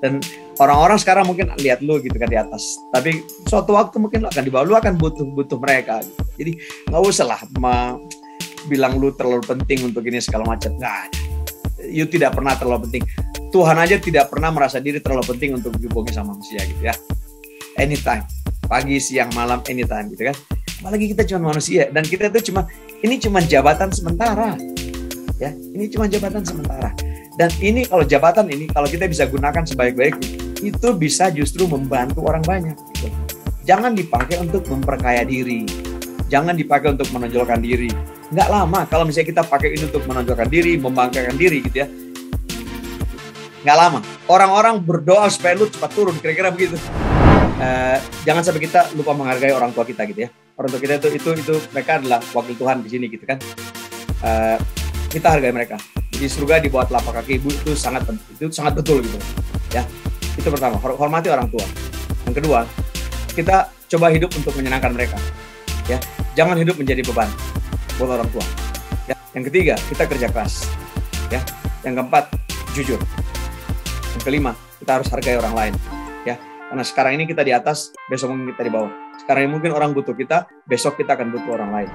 Dan orang-orang sekarang mungkin lihat lu gitu kan di atas, tapi suatu waktu mungkin lu akan di bawah, lu akan butuh mereka. Jadi nggak usah lah bilang lu terlalu penting untuk ini segala macam. Nggak, you tidak pernah terlalu penting. Tuhan aja tidak pernah merasa diri terlalu penting untuk dihubungi sama manusia gitu ya. Anytime, pagi, siang, malam, anytime gitu kan. Apalagi kita cuma manusia dan kita itu ini cuma jabatan sementara. Ya, ini cuma jabatan sementara. Dan ini kalau jabatan ini kalau kita bisa gunakan sebaik-baiknya, itu bisa justru membantu orang banyak gitu. Jangan dipakai untuk memperkaya diri. Jangan dipakai untuk menonjolkan diri. Nggak lama kalau misalnya kita pakai ini untuk menonjolkan diri, membanggakan diri gitu ya. Nggak lama. Orang-orang berdoa supaya lu cepat turun, kira-kira begitu. Jangan sampai kita lupa menghargai orang tua kita gitu ya. Orang tua kita itu mereka adalah wakil Tuhan di sini gitu kan. Kita hargai mereka. Di surga di bawah telapak kaki ibu itu sangat betul gitu ya. Itu pertama, hormati orang tua. Yang kedua, kita coba hidup untuk menyenangkan mereka ya. Jangan hidup menjadi beban buat orang tua ya. Yang ketiga, kita kerja keras ya. Yang keempat, jujur. Yang kelima, kita harus hargai orang lain ya. Karena sekarang ini kita di atas, besok mungkin kita di bawah. Sekarang ini mungkin orang butuh kita, besok kita akan butuh orang lain.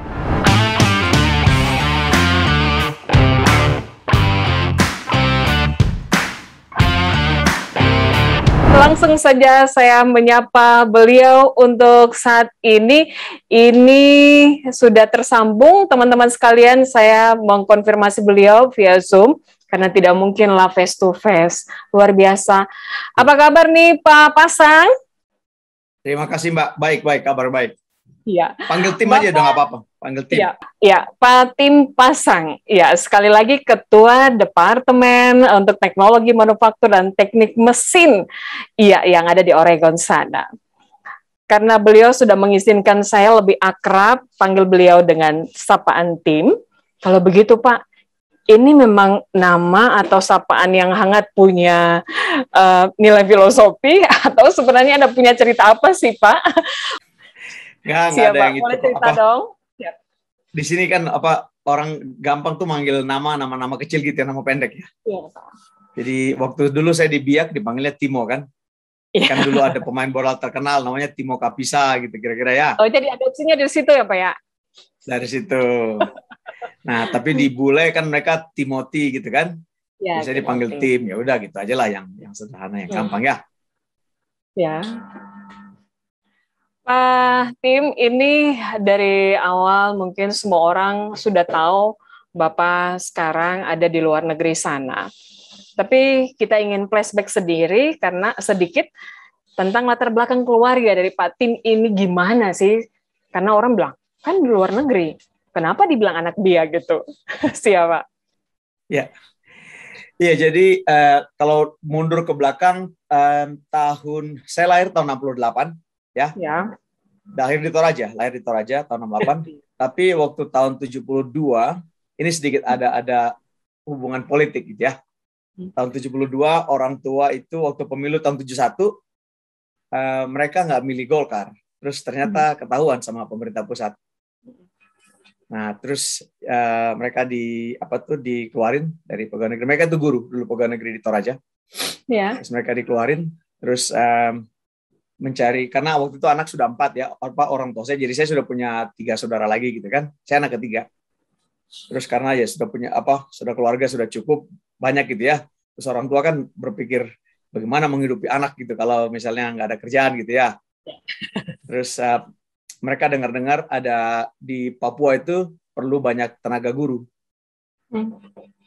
Langsung saja saya menyapa beliau untuk saat ini. Ini sudah tersambung, teman-teman sekalian. Saya mengkonfirmasi beliau via Zoom, karena tidak mungkinlah face to face. Luar biasa. Apa kabar nih Pak Pasang? Terima kasih Mbak. Baik, kabar baik. Iya. Panggil tim aja udah nggak apa-apa. Panggil tim. Iya, Pak Tim Pasang. Ya, sekali lagi Ketua Departemen untuk Teknologi Manufaktur dan Teknik Mesin. Iya, yang ada di Oregon sana. Karena beliau sudah mengizinkan saya lebih akrab, panggil beliau dengan sapaan Tim. Kalau begitu Pak, ini memang nama atau sapaan yang hangat punya nilai filosofi atau sebenarnya Anda punya cerita apa sih Pak? Nggak ada yang itu. Boleh cerita dong? Siap. Di sini kan orang gampang tuh manggil nama kecil gitu ya, nama pendek ya. Iya, Pak. Jadi waktu dulu saya di Biak dipanggilnya Timo kan. Iya. Kan dulu ada pemain bola terkenal namanya Timo Kapisa gitu kira-kira ya. Oh, jadi adopsinya dari situ ya Pak ya? Dari situ. Nah, tapi di bule kan mereka Timothy gitu kan. Ya, bisa dipanggil Tim, ya udah gitu aja lah yang sederhana, yang gampang ya. Ya. Pak Tim, ini dari awal mungkin semua orang sudah tahu Bapak sekarang ada di luar negeri sana. Tapi kita ingin flashback sedikit tentang latar belakang keluarga dari Pak Tim ini gimana sih? Karena orang bilang, kan di luar negeri, kenapa dibilang anak dia gitu? Siapa? Ya, jadi kalau mundur ke belakang, saya lahir tahun 68. Ya. Lahir di Toraja tahun 68. Tapi waktu tahun 72 ini sedikit ada hubungan politik gitu ya. Tahun 72 orang tua itu waktu pemilu tahun 71 mereka nggak milih Golkar. Terus ternyata ketahuan sama pemerintah pusat. Nah, terus mereka dikeluarin dari pegawai negeri. Mereka itu guru dulu pegawai negeri di Toraja. Ya. Terus mereka dikeluarin. Terus mencari, karena waktu itu anak sudah 4 ya, orang tua saya, jadi saya sudah punya 3 saudara lagi gitu kan, saya anak ketiga. Terus karena ya sudah punya sudah keluarga sudah cukup banyak gitu ya, terus orang tua kan berpikir bagaimana menghidupi anak gitu kalau misalnya nggak ada kerjaan gitu ya. Terus mereka dengar ada di Papua itu perlu banyak tenaga guru.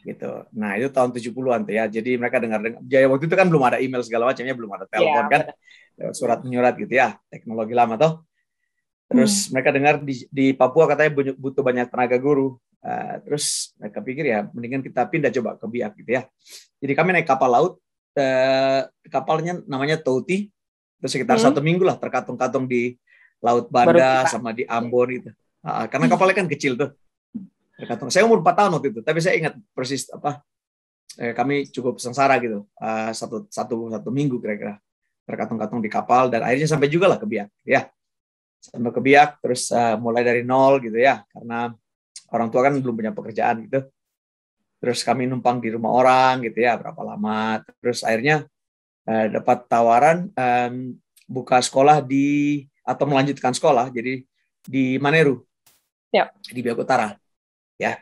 Gitu. Nah, itu tahun 70-an tuh ya. Jadi mereka dengar waktu itu kan belum ada email segala macamnya, belum ada telepon kan. Surat menyurat gitu ya, teknologi lama toh. Terus mereka dengar di Papua katanya butuh banyak tenaga guru. Terus mereka pikir ya mendingan kita pindah coba ke Biak gitu ya. Jadi kami naik kapal laut, kapalnya namanya Touti. Terus sekitar 1 minggu lah terkatung-katung di Laut Banda sama di Ambon gitu. Karena kapalnya kan kecil tuh. Saya umur 4 tahun waktu itu, tapi saya ingat persis kami cukup sengsara gitu, satu minggu kira-kira terkatung-katung di kapal, dan akhirnya sampai juga lah ke Biak, ya sampai ke Biak, terus mulai dari nol gitu ya, karena orang tua kan belum punya pekerjaan gitu, terus kami numpang di rumah orang gitu ya berapa lama, terus akhirnya dapat tawaran buka sekolah atau melanjutkan sekolah, jadi di Maneru, di Biak Utara, ya,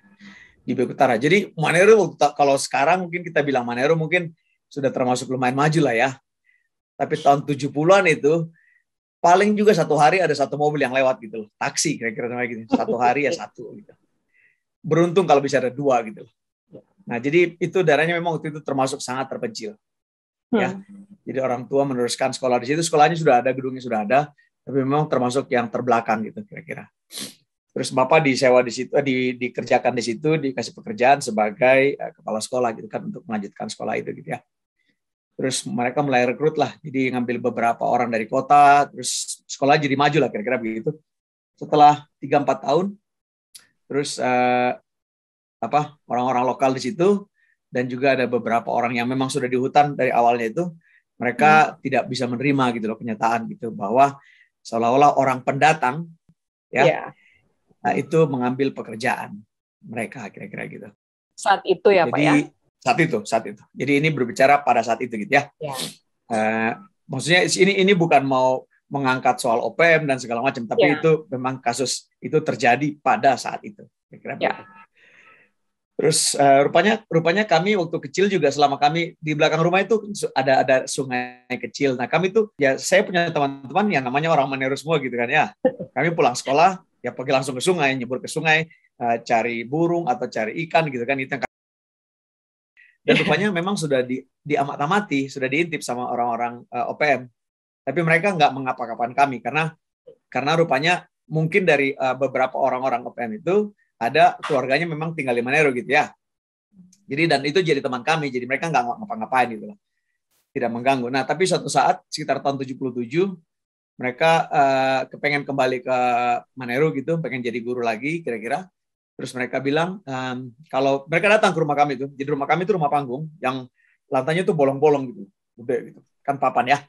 di Biak Utara. Jadi Maneru, kalau sekarang mungkin kita bilang Maneru mungkin sudah termasuk lumayan maju lah ya. Tapi tahun 70-an itu paling juga satu hari ada satu mobil yang lewat gitu loh, taksi kira-kira kayak gitu. Satu hari ya satu gitu. Beruntung kalau bisa ada dua gitu loh. Nah, jadi itu daerahnya memang waktu itu termasuk sangat terpencil. Ya. Jadi orang tua meneruskan sekolah di situ, sekolahnya sudah ada, gedungnya sudah ada, tapi memang termasuk yang terbelakang gitu kira-kira. Terus Bapak disewa di situ, dikerjakan di situ, dikasih pekerjaan sebagai kepala sekolah gitu kan untuk melanjutkan sekolah itu gitu ya. Terus mereka mulai rekrut lah, jadi ngambil beberapa orang dari kota, terus sekolah jadi maju lah kira-kira begitu. Setelah 3-4 tahun, terus orang-orang lokal di situ dan juga ada beberapa orang yang memang sudah di hutan dari awalnya itu, mereka tidak bisa menerima gitu loh kenyataan gitu bahwa seolah-olah orang pendatang ya itu mengambil pekerjaan mereka kira-kira gitu. Saat itu ya, jadi, Pak ya. Saat itu. Jadi ini berbicara pada saat itu gitu ya. Maksudnya ini bukan mau mengangkat soal OPM dan segala macam, tapi itu memang kasus itu terjadi pada saat itu kira-kira begitu. Terus rupanya kami waktu kecil juga, selama kami di belakang rumah itu ada sungai kecil. Nah kami tuh ya, saya punya teman-teman yang namanya orang Maneru semua gitu kan ya. Kami pulang sekolah ya pergi langsung ke sungai, nyebur ke sungai, cari burung atau cari ikan gitu kan. Itu yang dan rupanya memang sudah diamat-amati, sudah diintip sama orang-orang OPM. Tapi mereka nggak mengapa-ngapain kami karena rupanya mungkin dari beberapa orang-orang OPM itu ada keluarganya memang tinggal di Maneru gitu ya. Jadi dan itu jadi teman kami, jadi mereka nggak ngapa-ngapain gitu loh. Tidak mengganggu. Nah, tapi suatu saat sekitar tahun 77 mereka kepengen kembali ke Maneru gitu, pengen jadi guru lagi kira-kira. Terus mereka bilang kalau mereka datang ke rumah kami itu, jadi rumah kami itu rumah panggung yang lantainya tuh bolong-bolong gitu, gede gitu. Kan papan ya.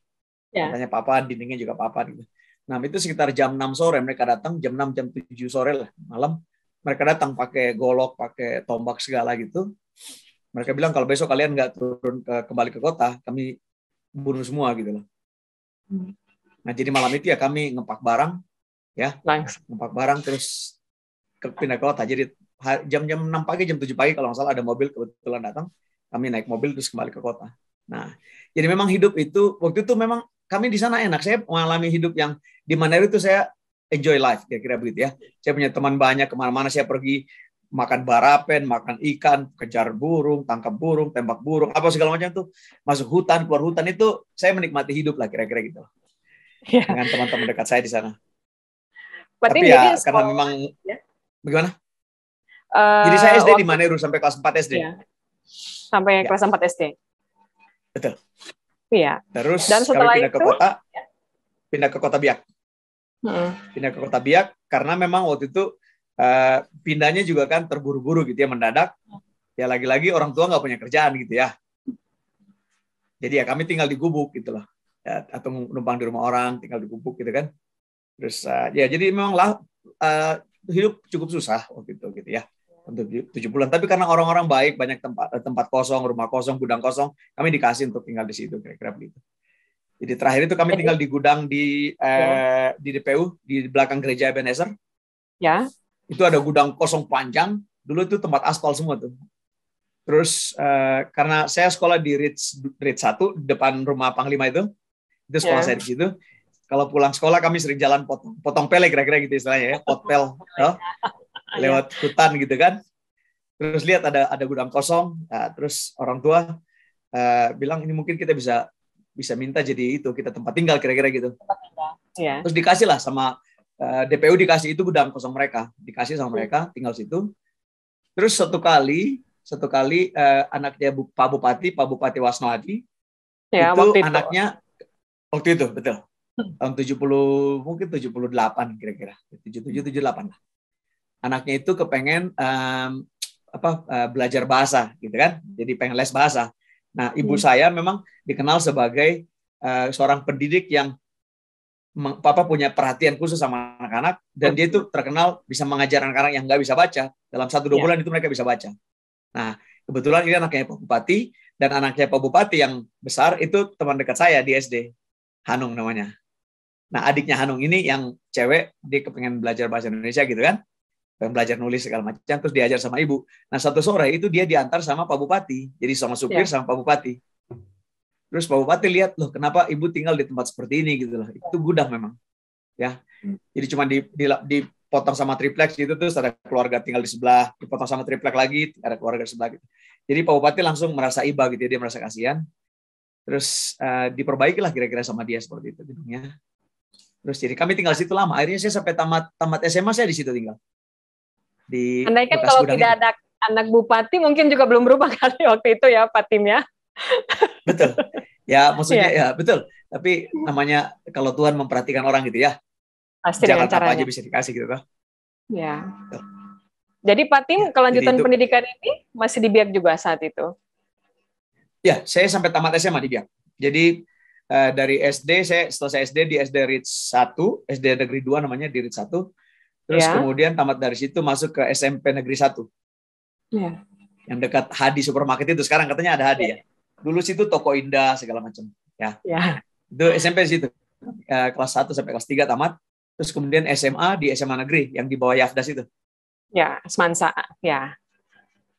Lantainya papan, dindingnya juga papan gitu. Nah, itu sekitar jam 6 sore mereka datang, jam 6 jam 7 sore lah malam. Mereka datang pakai golok, pakai tombak segala gitu. Mereka bilang kalau besok kalian nggak turun kembali ke kota, kami bunuh semua gitu loh. Nah jadi malam itu ya kami ngepak barang, ya, ngepak barang terus pindah ke kota. Jadi jam-jam 6 pagi, jam 7 pagi kalau nggak salah ada mobil kebetulan datang, kami naik mobil terus kembali ke kota. Nah jadi memang hidup itu waktu itu memang kami di sana enak. Saya mengalami hidup yang di Maneru itu saya enjoy life, kira-kira begitu ya. Saya punya teman banyak, kemana-mana saya pergi, makan barapen, makan ikan, kejar burung, tangkap burung, tembak burung, apa segala macam tuh. Masuk hutan, keluar hutan itu, saya menikmati hidup lah, kira-kira gitu. Dengan teman-teman dekat saya di sana. Berarti tapi ya, karena memang, bagaimana? Jadi saya SD di Maneru sampai kelas 4 SD. Ya. Sampai kelas 4 SD. Betul. Iya. Terus dan setelah kami pindah ke kota, pindah ke kota Biak. Pindah ke kota Biak karena memang waktu itu pindahnya juga kan terburu-buru gitu ya, mendadak ya, lagi-lagi orang tua nggak punya kerjaan gitu ya, jadi ya kami tinggal di gubuk gitu loh ya, atau numpang di rumah orang tinggal di gubuk gitu kan. Terus ya jadi memang hidup cukup susah waktu itu gitu ya untuk 7 bulan, tapi karena orang-orang baik, banyak tempat kosong, rumah kosong, gudang kosong, kami dikasih untuk tinggal di situ kira-kira begitu. Jadi terakhir itu kami tinggal di gudang di DPU, di belakang gereja Ebenezer. Ya. Itu ada gudang kosong panjang. Dulu itu tempat aspal semua tuh. Terus karena saya sekolah di Ritz 1, depan rumah Panglima itu sekolah saya di situ. Kalau pulang sekolah kami sering jalan potong pele, kira-kira gitu istilahnya ya, potpel, lewat hutan gitu kan. Terus lihat ada gudang kosong. Nah, terus orang tua bilang ini mungkin kita bisa minta jadi itu kita tempat tinggal kira-kira gitu. Terus dikasih lah sama DPU, dikasih itu gudang kosong mereka, dikasih sama mereka tinggal situ. Terus satu kali anaknya Pak Bupati Wasnoadi ya, itu anaknya waktu itu betul tahun 70 mungkin 78 kira-kira 77 78 lah. Anaknya itu kepengen belajar bahasa gitu kan, jadi pengen les bahasa. Nah, ibu saya memang dikenal sebagai seorang pendidik yang Papa punya perhatian khusus sama anak-anak, dan dia itu terkenal bisa mengajar anak-anak yang nggak bisa baca. Dalam 1-2 bulan itu mereka bisa baca. Nah, Kebetulan ini anaknya Pak Bupati, dan anaknya Pak Bupati yang besar itu teman dekat saya di SD, Hanung namanya. Nah, adiknya Hanung ini yang cewek, dia kepengen belajar bahasa Indonesia gitu kan, pengen belajar nulis segala macam, terus diajar sama ibu. Nah, satu sore itu dia diantar sama Pak Bupati, jadi sama supir sama Pak Bupati. Terus Pak Bupati lihat, loh kenapa ibu tinggal di tempat seperti ini gitu loh. Itu gudang memang. Ya. Jadi cuma dipotong sama triplex gitu, terus ada keluarga tinggal di sebelah, dipotong sama triplex lagi, ada keluarga di sebelah gitu. Jadi Pak Bupati langsung merasa iba gitu ya, dia merasa kasihan. Terus diperbaikilah kira-kira sama dia seperti itu gedungnya. Terus jadi kami tinggal situ lama. Akhirnya saya sampai tamat SMA saya di situ tinggal. Di Andai kan kalau tidak ada anak bupati mungkin juga belum berubah kali waktu itu ya Pak Tim ya. Betul. Ya maksudnya ya betul. Tapi namanya kalau Tuhan memperhatikan orang gitu ya. Pasti jangan dengan caranya. Apa aja bisa dikasih gitu kan. Ya. Betul. Jadi Pak Tim kelanjutan pendidikan ini masih di Biak juga saat itu? Ya, saya sampai tamat SMA di Biak. Jadi dari SD saya selesai SD di SD Ridge 1, SD Negeri 2 namanya di Ridge 1. Terus kemudian tamat dari situ masuk ke SMP Negeri 1. Ya. Yang dekat Hadi Supermarket itu, sekarang katanya ada Hadi ya. Dulu situ Toko Indah segala macam ya. Itu SMP situ. Kelas 1 sampai kelas 3 tamat. Terus kemudian SMA di SMA Negeri yang di bawah Yafdas itu. Ya, Semansa ya.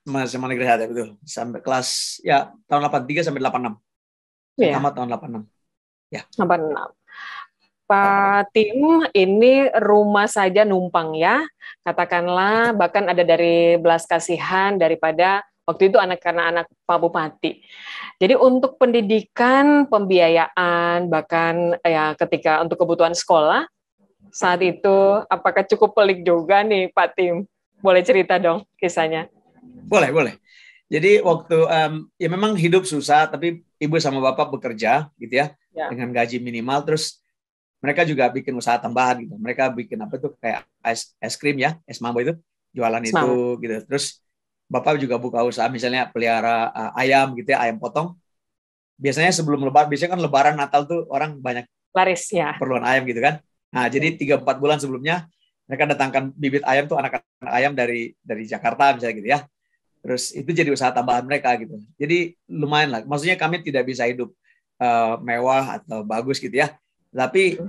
SMA Negeri 1 betul. Sampai kelas ya tahun 83 sampai 86. Saya tamat tahun 86. Ya. 86. Pak Tim, ini rumah saja numpang ya, katakanlah bahkan ada dari belas kasihan daripada waktu itu anak-anak Pak Bupati. Jadi untuk pendidikan, pembiayaan, bahkan ya ketika untuk kebutuhan sekolah, saat itu apakah cukup pelik juga nih Pak Tim? Boleh cerita dong kisahnya? Boleh. Jadi waktu ya memang hidup susah, tapi ibu sama bapak bekerja gitu ya. Dengan gaji minimal, terus mereka juga bikin usaha tambahan gitu. Mereka bikin apa tuh kayak es krim ya, es mambo itu, jualan itu gitu. Terus bapak juga buka usaha misalnya pelihara ayam gitu ya, ayam potong. Biasanya sebelum lebaran, biasanya kan lebaran Natal tuh orang banyak laris ya. Keperluan ayam gitu kan. Nah, jadi 3-4 bulan sebelumnya mereka datangkan bibit ayam tuh anak-anak ayam dari Jakarta misalnya gitu ya. Terus itu jadi usaha tambahan mereka gitu. Jadi lumayan lah. Maksudnya kami tidak bisa hidup mewah atau bagus gitu ya. Tapi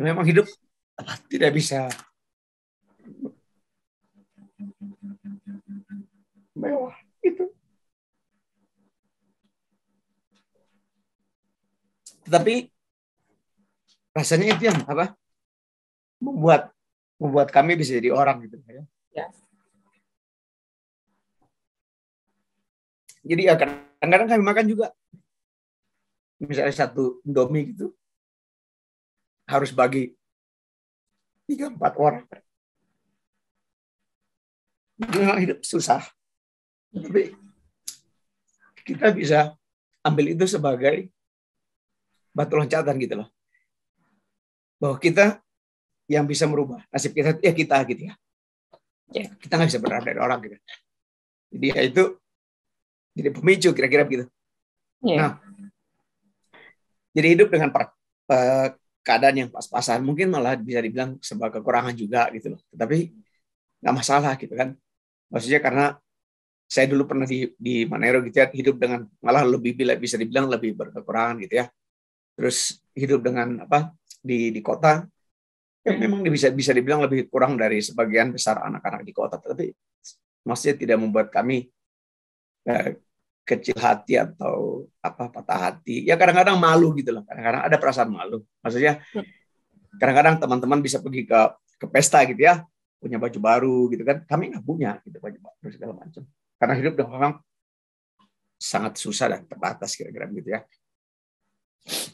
memang hidup tidak bisa mewah gitu. Tetapi rasanya itu yang apa? Membuat kami bisa jadi orang gitu ya. Jadi ya kadang-kadang kami makan juga misalnya satu Indomie gitu harus bagi 3-4 orang. Memang hidup susah. Tapi kita bisa ambil itu sebagai batu loncatan gitu loh. Bahwa kita yang bisa merubah nasib kita ya kita gitu ya. Kita nggak bisa berharap dari orang gitu. Jadi ya itu jadi pemicu kira-kira begitu. Nah, jadi hidup dengan keadaan yang pas-pasan mungkin malah bisa dibilang sebuah kekurangan juga gitu loh. Tetapi nggak masalah gitu kan. Maksudnya karena saya dulu pernah di Manero gitu ya, hidup dengan malah lebih bisa dibilang lebih berkekurangan gitu ya. Terus hidup dengan apa di kota ya memang bisa dibilang lebih kurang dari sebagian besar anak-anak di kota, tapi maksudnya tidak membuat kami kecil hati atau apa patah hati. Ya kadang-kadang malu gitu loh. Kadang-kadang ada perasaan malu. Maksudnya kadang-kadang teman-teman bisa pergi ke pesta gitu ya, punya baju baru gitu kan. Kami nggak punya gitu baju baru segala macam. Karena hidup memang sangat susah dan terbatas kira-kira gitu ya.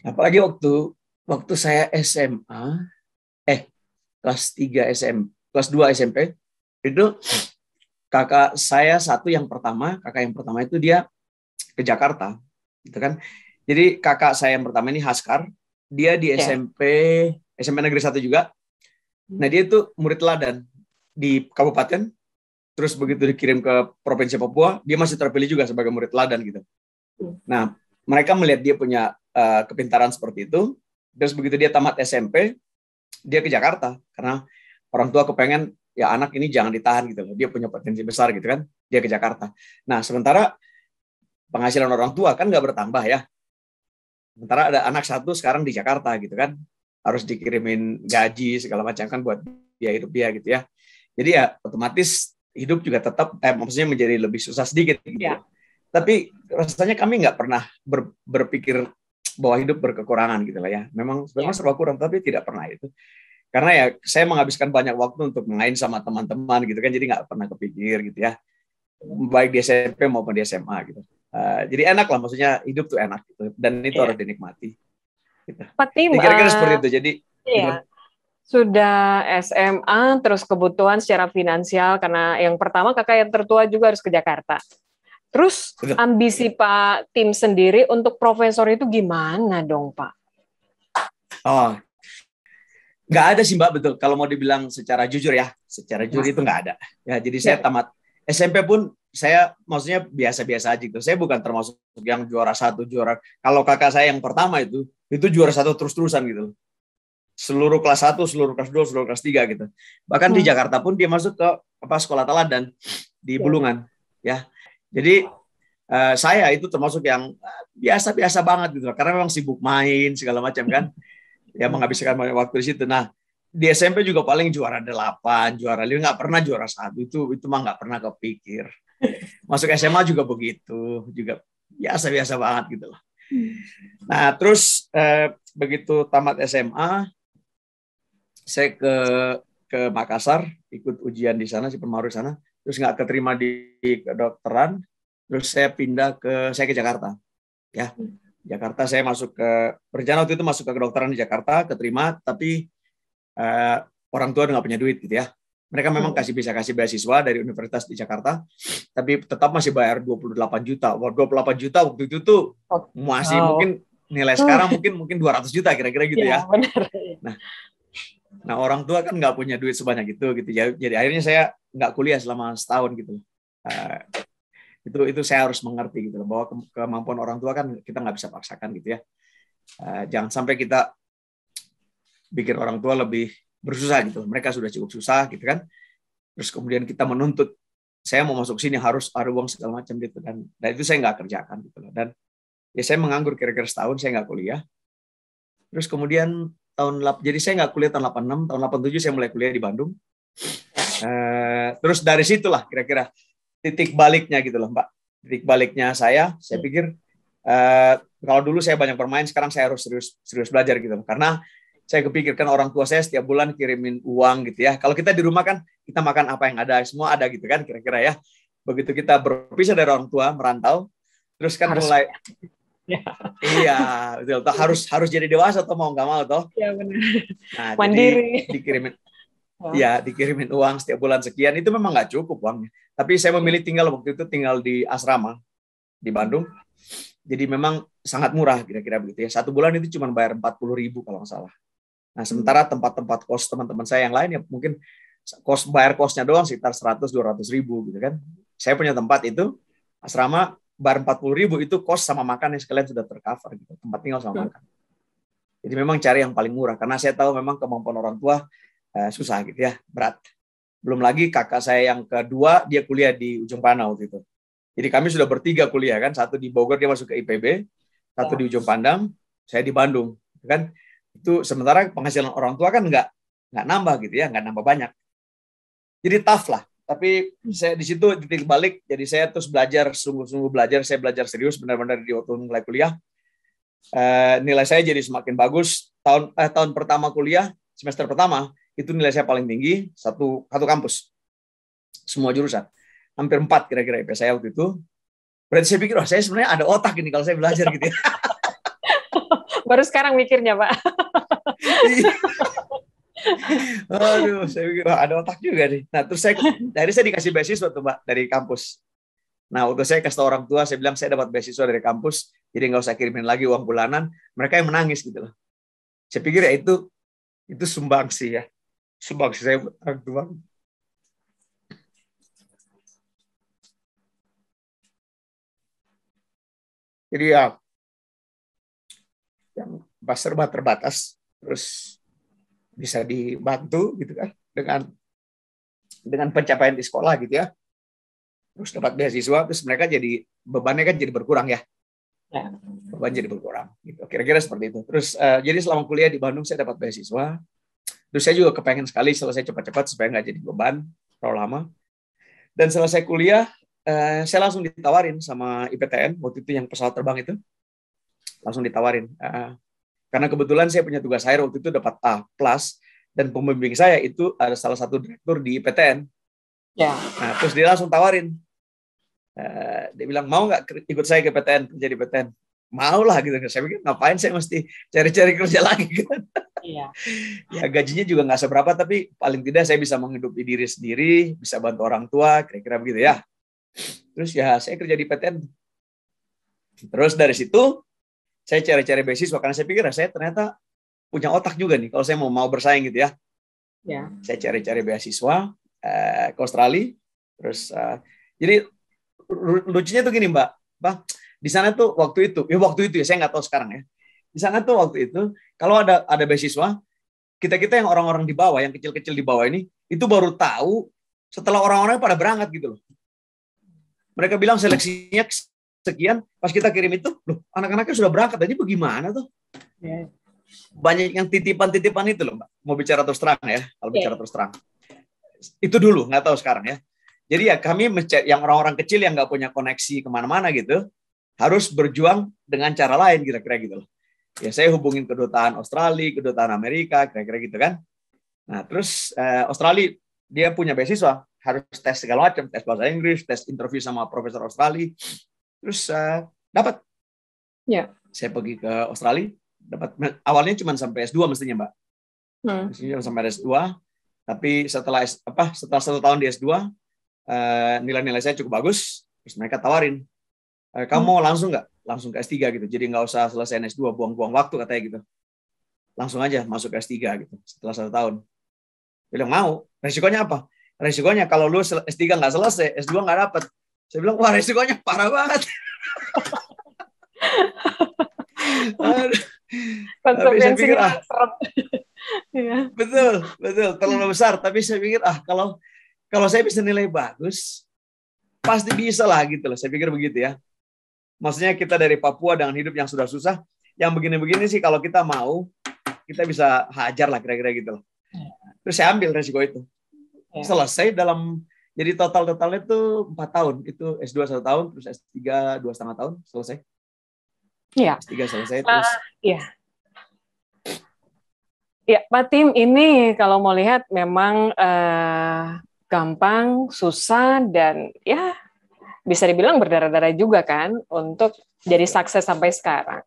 Apalagi waktu saya SMA, kelas 3 SMP, kelas 2 SMP, itu kakak saya kakak yang pertama itu dia ke Jakarta, gitu kan. Jadi kakak saya yang pertama ini Haskar, dia di SMP Negeri 1 juga. Nah dia itu murid teladan di kabupaten, terus begitu dikirim ke Provinsi Papua, dia masih terpilih juga sebagai murid teladan gitu. Nah, mereka melihat dia punya kepintaran seperti itu, terus begitu dia tamat SMP, dia ke Jakarta, karena orang tua kepengen, ya anak ini jangan ditahan gitu loh, dia punya potensi besar gitu kan, dia ke Jakarta. Nah, sementara penghasilan orang tua kan nggak bertambah ya, sementara ada anak satu sekarang di Jakarta gitu kan, harus dikirimin gaji segala macam kan buat biaya hidup dia gitu ya. Jadi ya otomatis hidup juga tetap maksudnya menjadi lebih susah sedikit gitu. Ya. Tapi rasanya kami nggak pernah berpikir bahwa hidup berkekurangan gitu lah ya. Memang serba kurang, tapi tidak pernah itu. Karena ya saya menghabiskan banyak waktu untuk main sama teman-teman gitu kan, jadi nggak pernah kepikir gitu ya. Baik di SMP maupun di SMA gitu. Jadi enak lah, maksudnya hidup tuh enak gitu, dan itu harus dinikmati. Gitu. Pak Tim, kira-kira seperti itu. Jadi iya. Sudah SMA, terus kebutuhan secara finansial, karena yang pertama kakak yang tertua juga harus ke Jakarta. Terus ambisi Pak Tim sendiri untuk profesor itu gimana dong Pak? Oh, nggak ada sih Mbak, betul. Kalau mau dibilang secara jujur ya, secara jujur itu nggak ada. Ya, jadi saya tamat SMP pun saya maksudnya biasa-biasa aja gitu. Saya bukan termasuk yang juara 1, juara. Kalau kakak saya yang pertama itu juara 1 terus-terusan gitu. Seluruh kelas 1, seluruh kelas 2, seluruh kelas 3 gitu. Bahkan di Jakarta pun dia masuk ke sekolah teladan di Bulungan ya. Jadi saya itu termasuk yang biasa-biasa banget gitu, karena memang sibuk main segala macam kan. Ya menghabiskan banyak waktu di situ. Nah, di SMP juga paling juara 8, juara 5, nggak pernah juara 1. Itu mah nggak pernah kepikir. Masuk SMA juga begitu, juga biasa-biasa banget gitu loh. Nah, terus begitu tamat SMA, saya ke Makassar, ikut ujian di sana, si Permaru di sana, terus nggak keterima di kedokteran, terus saya ke Jakarta, ya. Jakarta saya masuk ke berencana waktu itu masuk ke kedokteran di Jakarta, keterima, tapi orang tua nggak punya duit gitu ya. Mereka memang bisa kasih beasiswa dari universitas di Jakarta, tapi tetap masih bayar 28 juta. Wah, 28 juta waktu itu tuh masih mungkin nilai sekarang mungkin 200 juta kira-kira gitu ya. Benar. Nah, orang tua kan nggak punya duit sebanyak itu gitu ya. Jadi akhirnya saya nggak kuliah selama setahun gitu. Itu saya harus mengerti gitu bahwa kemampuan orang tua kan kita nggak bisa paksakan gitu ya. Jangan sampai kita bikin orang tua lebih bersusah gitu. Mereka sudah cukup susah gitu kan. Terus kemudian kita menuntut saya mau masuk sini harus ada uang segala macam gitu, dan itu saya nggak kerjakan gitu loh. Dan ya saya menganggur kira-kira setahun, saya nggak kuliah. Terus kemudian jadi saya nggak kuliah tahun 86, tahun 87 saya mulai kuliah di Bandung. Terus dari situlah kira-kira titik baliknya gitu loh Mbak. Titik baliknya saya pikir kalau dulu saya banyak bermain, sekarang saya harus serius belajar gitu loh. Karena saya kepikirkan orang tua saya setiap bulan kirimin uang gitu ya. Kalau kita di rumah kan kita makan apa yang ada, semua ada gitu kan kira-kira ya. Begitu kita berpisah dari orang tua, merantau, terus kan mulai iya, betul. Harus jadi dewasa atau mau nggak mau toh. Iya benar. Nah, mandiri. Jadi dikirimin uang setiap bulan sekian, itu memang nggak cukup uangnya. Tapi saya memilih waktu itu tinggal di asrama di Bandung. Jadi memang sangat murah kira-kira begitu ya. 1 bulan itu cuma bayar 40.000 kalau nggak salah. Nah, sementara tempat-tempat kos teman-teman saya yang lain ya mungkin bayar kosnya doang sekitar 100-200 ribu gitu kan. Saya punya tempat itu asrama bayar 40.000, itu kos sama makan yang sekalian sudah tercover gitu, tempat tinggal sama makan. Jadi memang cari yang paling murah, karena saya tahu memang kemampuan orang tua susah gitu ya, berat. Belum lagi kakak saya yang kedua, dia kuliah di Ujung Pandang waktu itu. Jadi kami sudah bertiga kuliah kan, satu di Bogor dia masuk ke IPB, satu di Ujung Pandang, saya di Bandung, kan? Itu sementara penghasilan orang tua kan nggak nambah gitu ya, nggak nambah banyak. Jadi tough lah. Tapi saya di situ titik balik, jadi saya terus belajar, sungguh-sungguh belajar, saya belajar serius benar-benar di waktu mulai kuliah. Nilai saya jadi semakin bagus. Tahun pertama kuliah, semester pertama, itu nilai saya paling tinggi, satu kampus. Semua jurusan. Hampir 4 kira-kira IP saya waktu itu. Berarti saya pikir, saya sebenarnya ada otak ini kalau saya belajar gitu ya. Baru sekarang mikirnya, Pak. Aduh, saya pikir ada otak juga nih. Nah, terus saya dikasih beasiswa tuh Mbak dari kampus. Nah, waktu saya kasih tahu orang tua, saya bilang saya dapat beasiswa dari kampus, jadi nggak usah kirimin lagi uang bulanan. Mereka yang menangis gitu loh. Saya pikir ya itu sumbangsi ya. Sumbangsi saya orang tua. Jadi ya yang serba terbatas, terus bisa dibantu gitu kan dengan pencapaian di sekolah gitu ya. Terus dapat beasiswa, terus mereka jadi bebannya kan jadi berkurang ya. Beban jadi berkurang gitu. Kira-kira seperti itu. Terus jadi selama kuliah di Bandung saya dapat beasiswa. Terus saya juga kepengen sekali selesai cepat-cepat supaya nggak jadi beban terlalu lama. Dan selesai kuliah saya langsung ditawarin sama IPTN waktu itu yang pesawat terbang itu. Langsung ditawarin. Karena kebetulan saya punya tugas akhir waktu itu dapat A+, dan pembimbing saya itu ada salah satu direktur di IPTN. Ya. Nah, terus dia langsung tawarin. Dia bilang, mau nggak ikut saya ke PTN, kerja di PTN? Mau lah gitu. Saya pikir ngapain saya mesti cari-cari kerja lagi kan? Iya. Ya gajinya juga nggak seberapa, tapi paling tidak saya bisa menghidupi diri sendiri, bisa bantu orang tua, kira-kira begitu ya. Terus ya saya kerja di PTN. Terus dari situ saya cari-cari beasiswa karena saya pikir saya ternyata punya otak juga nih kalau saya mau bersaing gitu ya. Ya. Saya cari-cari beasiswa ke Australia. Terus jadi lucunya tuh gini Mbak, di sana tuh waktu itu ya saya nggak tahu sekarang ya. Di sana tuh waktu itu kalau ada beasiswa, kita yang orang-orang di bawah, yang kecil-kecil di bawah ini, itu baru tahu setelah orang-orang pada berangkat gitu loh. Mereka bilang seleksinya sekian, pas kita kirim itu, loh anak-anaknya sudah berangkat, jadi bagaimana tuh? Banyak yang titipan-titipan itu loh Mbak. Mau bicara terus terang ya, kalau bicara terus terang. Itu dulu, nggak tahu sekarang ya. Jadi ya kami yang orang-orang kecil yang nggak punya koneksi kemana-mana gitu, harus berjuang dengan cara lain kira-kira gitu loh. Ya saya hubungin kedutaan Australia, kedutaan Amerika, kira-kira gitu kan. Nah terus Australia dia punya beasiswa, harus tes segala macam, tes bahasa Inggris, tes interview sama profesor Australia. Terus dapat. Ya. Saya pergi ke Australia, dapat awalnya cuma sampai S2 mestinya Mbak. Mestinya sampai S2, tapi setelah 1 tahun di S2 nilai-nilai saya cukup bagus, terus mereka tawarin, kamu mau langsung nggak? Langsung ke S3 gitu, jadi nggak usah selesai S2, buang-buang waktu katanya gitu. Langsung aja masuk ke S3 gitu, setelah 1 tahun. Bilang mau, resikonya apa? Resikonya kalau lu S3 nggak selesai, S2 nggak dapet. Saya bilang, wah resikonya parah banget. Tapi saya pikir, betul, terlalu besar. Tapi saya pikir, kalau saya bisa nilai bagus, pasti bisa lah gitu loh. Saya pikir begitu ya. Maksudnya kita dari Papua dengan hidup yang sudah susah, yang begini-begini sih kalau kita mau, kita bisa hajar lah kira-kira gitu loh. Terus saya ambil resiko itu. Selesai jadi totalnya itu 4 tahun. Itu S2 1 tahun, terus S3 2,5 tahun, selesai. Iya. S3 selesai, terus. Iya. Ya, Pak Tim, ini kalau mau lihat memang gampang, susah, dan ya bisa dibilang berdarah-darah juga kan untuk jadi sukses sampai sekarang.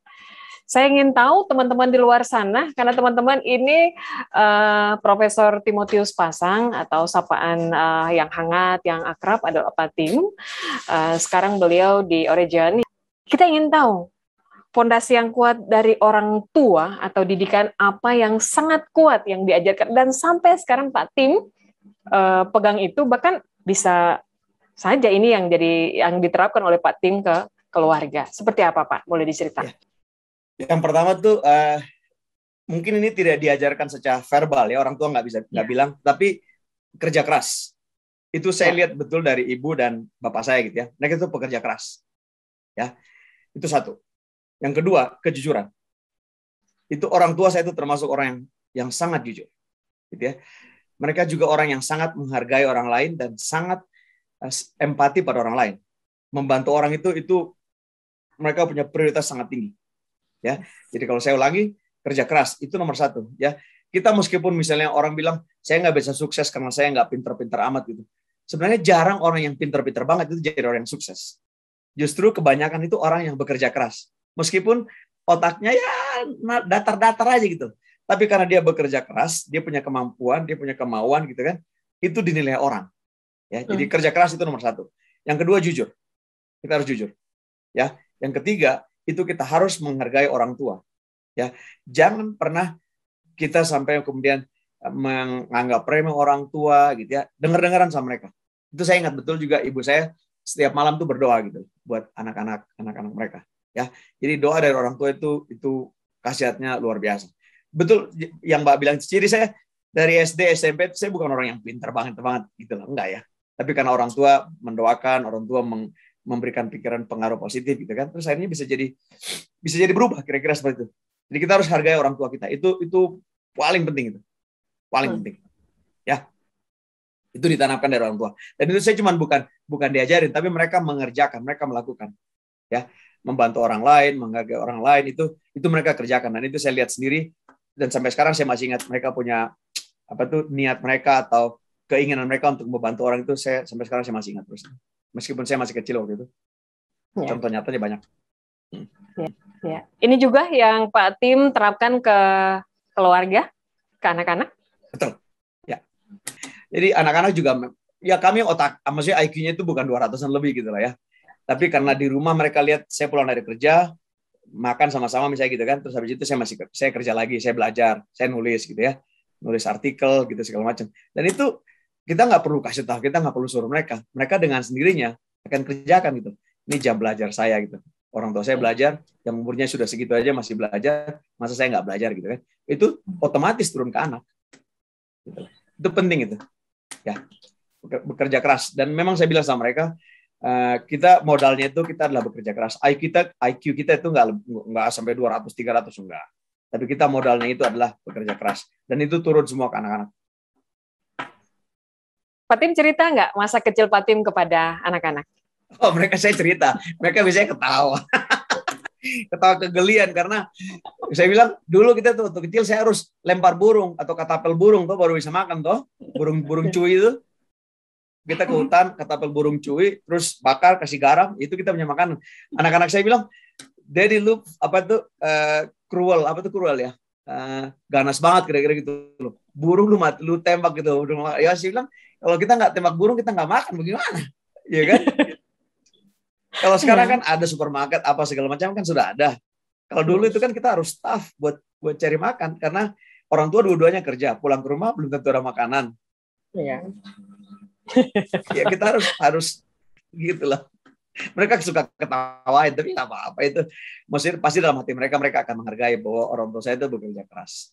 Saya ingin tahu teman-teman di luar sana, karena teman-teman ini Profesor Timotius Pasang atau sapaan yang hangat, yang akrab adalah Pak Tim. Sekarang beliau di Oregon. Kita ingin tahu fondasi yang kuat dari orang tua atau didikan apa yang sangat kuat yang diajarkan dan sampai sekarang Pak Tim pegang itu, bahkan bisa saja ini yang diterapkan oleh Pak Tim ke keluarga. Seperti apa Pak? Boleh diceritakan? Yang pertama tuh mungkin ini tidak diajarkan secara verbal ya, orang tua nggak bilang, tapi kerja keras. Itu saya lihat betul dari ibu dan bapak saya gitu ya. Mereka itu pekerja keras. Ya. Itu satu. Yang kedua, kejujuran. Itu orang tua saya itu termasuk orang yang sangat jujur. Gitu ya. Mereka juga orang yang sangat menghargai orang lain dan sangat empati pada orang lain. Membantu orang itu mereka punya prioritas sangat tinggi. Ya. Jadi kalau saya ulangi, kerja keras itu nomor 1. Ya. Kita meskipun misalnya orang bilang, saya nggak bisa sukses karena saya nggak pinter-pinter amat gitu. Sebenarnya jarang orang yang pinter-pinter banget itu jadi orang yang sukses. Justru kebanyakan itu orang yang bekerja keras. Meskipun otaknya ya datar-datar aja gitu. Tapi karena dia bekerja keras, dia punya kemampuan, dia punya kemauan gitu kan, itu dinilai orang. Ya, jadi kerja keras itu nomor 1. Yang kedua jujur. Kita harus jujur. Ya, yang ketiga itu kita harus menghargai orang tua. Ya, jangan pernah kita sampai kemudian menganggap remeh orang tua gitu ya. Dengar-dengaran sama mereka. Itu saya ingat betul juga ibu saya setiap malam tuh berdoa gitu buat anak-anak mereka. ya. Jadi doa dari orang tua itu khasiatnya luar biasa. Betul yang Mbak bilang, ciri saya dari SD SMP saya bukan orang yang pintar banget gitu loh, enggak ya. Tapi karena orang tua mendoakan, orang tua memberikan pikiran pengaruh positif gitu kan, terus akhirnya bisa jadi berubah kira-kira seperti itu. Jadi kita harus hargai orang tua kita. Itu paling penting itu. Paling penting. Ya. Itu ditanamkan dari orang tua. Dan itu saya cuman bukan diajarin, tapi mereka mengerjakan, mereka melakukan. Ya, membantu orang lain, menghargai orang lain, itu mereka kerjakan. Dan itu saya lihat sendiri, dan sampai sekarang saya masih ingat mereka punya niat mereka atau keinginan mereka untuk membantu orang itu, sampai sekarang saya masih ingat terus. Meskipun saya masih kecil waktu itu. Ya. Contoh nyatanya banyak. Ya. Ini juga yang Pak Tim terapkan ke keluarga, ke anak-anak? Betul. Ya. Jadi anak-anak juga, ya kami maksudnya IQ-nya itu bukan 200-an lebih gitu lah ya. Tapi karena di rumah mereka lihat saya pulang dari kerja, makan sama-sama misalnya gitu kan, terus habis itu saya kerja lagi, saya belajar, saya nulis gitu ya, nulis artikel gitu segala macam. Dan itu kita nggak perlu kasih tahu, kita nggak perlu suruh mereka dengan sendirinya akan kerjakan gitu. Ini jam belajar saya gitu. Orang tua saya belajar, yang umurnya sudah segitu aja masih belajar, masa saya nggak belajar gitu kan? Itu otomatis turun ke anak. Gitu. Itu penting itu. Ya, bekerja keras. Dan memang saya bilang sama mereka, kita modalnya itu kita adalah bekerja keras. IQ kita itu nggak sampai 200, 300 enggak. Tapi kita modalnya itu adalah bekerja keras. Dan itu turun semua ke anak-anak. Pak Tim cerita nggak masa kecil Pak Tim kepada anak-anak? Oh, saya cerita. Mereka biasanya ketawa. Ketawa kegelian karena saya bilang dulu kita tuh waktu kecil saya harus lempar burung atau katapel burung tuh baru bisa makan tuh, burung cuy itu. Kita ke hutan, katapel burung cuy, terus bakar, kasih garam, itu kita punya makanan. Anak-anak saya bilang, Daddy lu cruel, cruel ya, ganas banget kira-kira gitu loh. Burung lu tembak gitu. Ya saya bilang kalau kita nggak tembak burung kita nggak makan bagaimana, ya kan? Kalau sekarang kan ada supermarket apa segala macam kan sudah ada. Kalau dulu itu kan kita harus tough buat cari makan karena orang tua dua-duanya kerja, pulang ke rumah belum tentu ada makanan. Iya. Ya kita harus gitulah. Mereka suka ketawain tapi nggak apa-apa itu. Maksudnya pasti dalam hati mereka akan menghargai bahwa orang tua saya itu bekerja keras.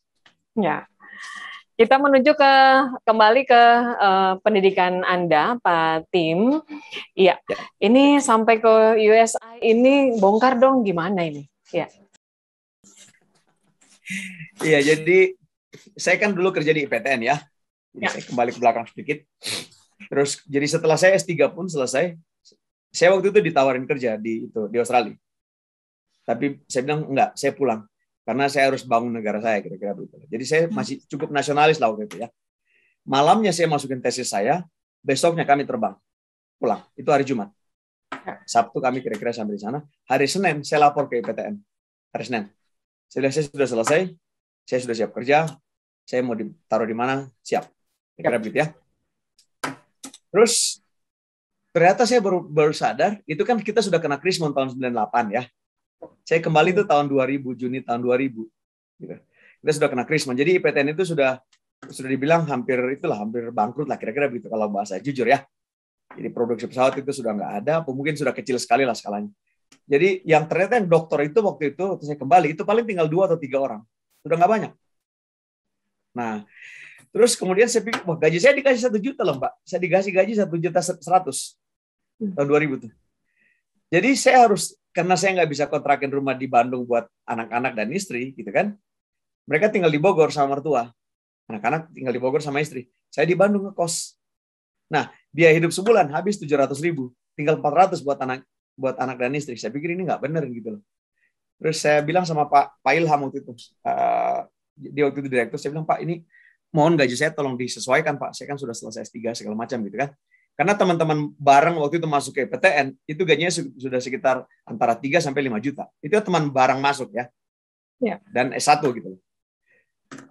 Ya. Kita menuju kembali ke pendidikan Anda, Pak Tim. Iya, ya. Ini sampai ke USA ini bongkar dong gimana ini? Ya. Iya, jadi saya kan dulu kerja di IPTN ya. Ya. Saya kembali ke belakang sedikit. Terus jadi setelah saya S3 pun selesai, saya waktu itu ditawarin kerja di Australia. Tapi saya bilang enggak, saya pulang. Karena saya harus bangun negara saya, kira-kira begitu. Jadi saya masih cukup nasionalis lah waktu itu ya. Malamnya saya masukin tesis saya, besoknya kami terbang. Pulang, itu hari Jumat. Sabtu kami kira-kira sampai di sana. Hari Senin saya lapor ke IPTN. Hari Senin. Saya sudah selesai, saya sudah siap kerja, saya mau ditaruh di mana, siap. Kira-kira begitu ya. Terus, ternyata saya baru sadar, itu kan kita sudah kena Krismon tahun 98 ya. Saya kembali itu tahun 2000, Juni tahun 2000. Gitu. Kita sudah kena Krismon. Jadi IPTN itu sudah dibilang hampir bangkrut lah kira-kira begitu kalau bahasa jujur ya. Jadi produksi pesawat itu sudah nggak ada, atau mungkin sudah kecil sekali lah skalanya. Jadi ternyata yang dokter itu waktu saya kembali itu paling tinggal 2 atau 3 orang. Sudah nggak banyak. Nah, terus kemudian saya pikir, wah gaji saya dikasih 1 juta loh Mbak. Saya dikasih gaji 1.100.000 tahun 2000 tuh. Jadi saya karena saya nggak bisa kontrakin rumah di Bandung buat anak-anak dan istri, gitu kan. Mereka tinggal di Bogor sama mertua. Anak-anak tinggal di Bogor sama istri. Saya di Bandung ngekos. Nah, biaya hidup sebulan habis 700.000. Tinggal 400 buat anak dan istri. Saya pikir ini nggak benar gitu loh. Terus saya bilang sama Pak Ilham waktu itu. Dia waktu itu direktur, saya bilang, Pak ini mohon gaji saya tolong disesuaikan Pak. Saya kan sudah selesai S3 segala macam gitu kan. Karena teman-teman bareng waktu itu masuk ke PTN, itu gajinya sudah sekitar antara 3 sampai 5 juta. Itu teman bareng masuk ya. Dan S1 gitu.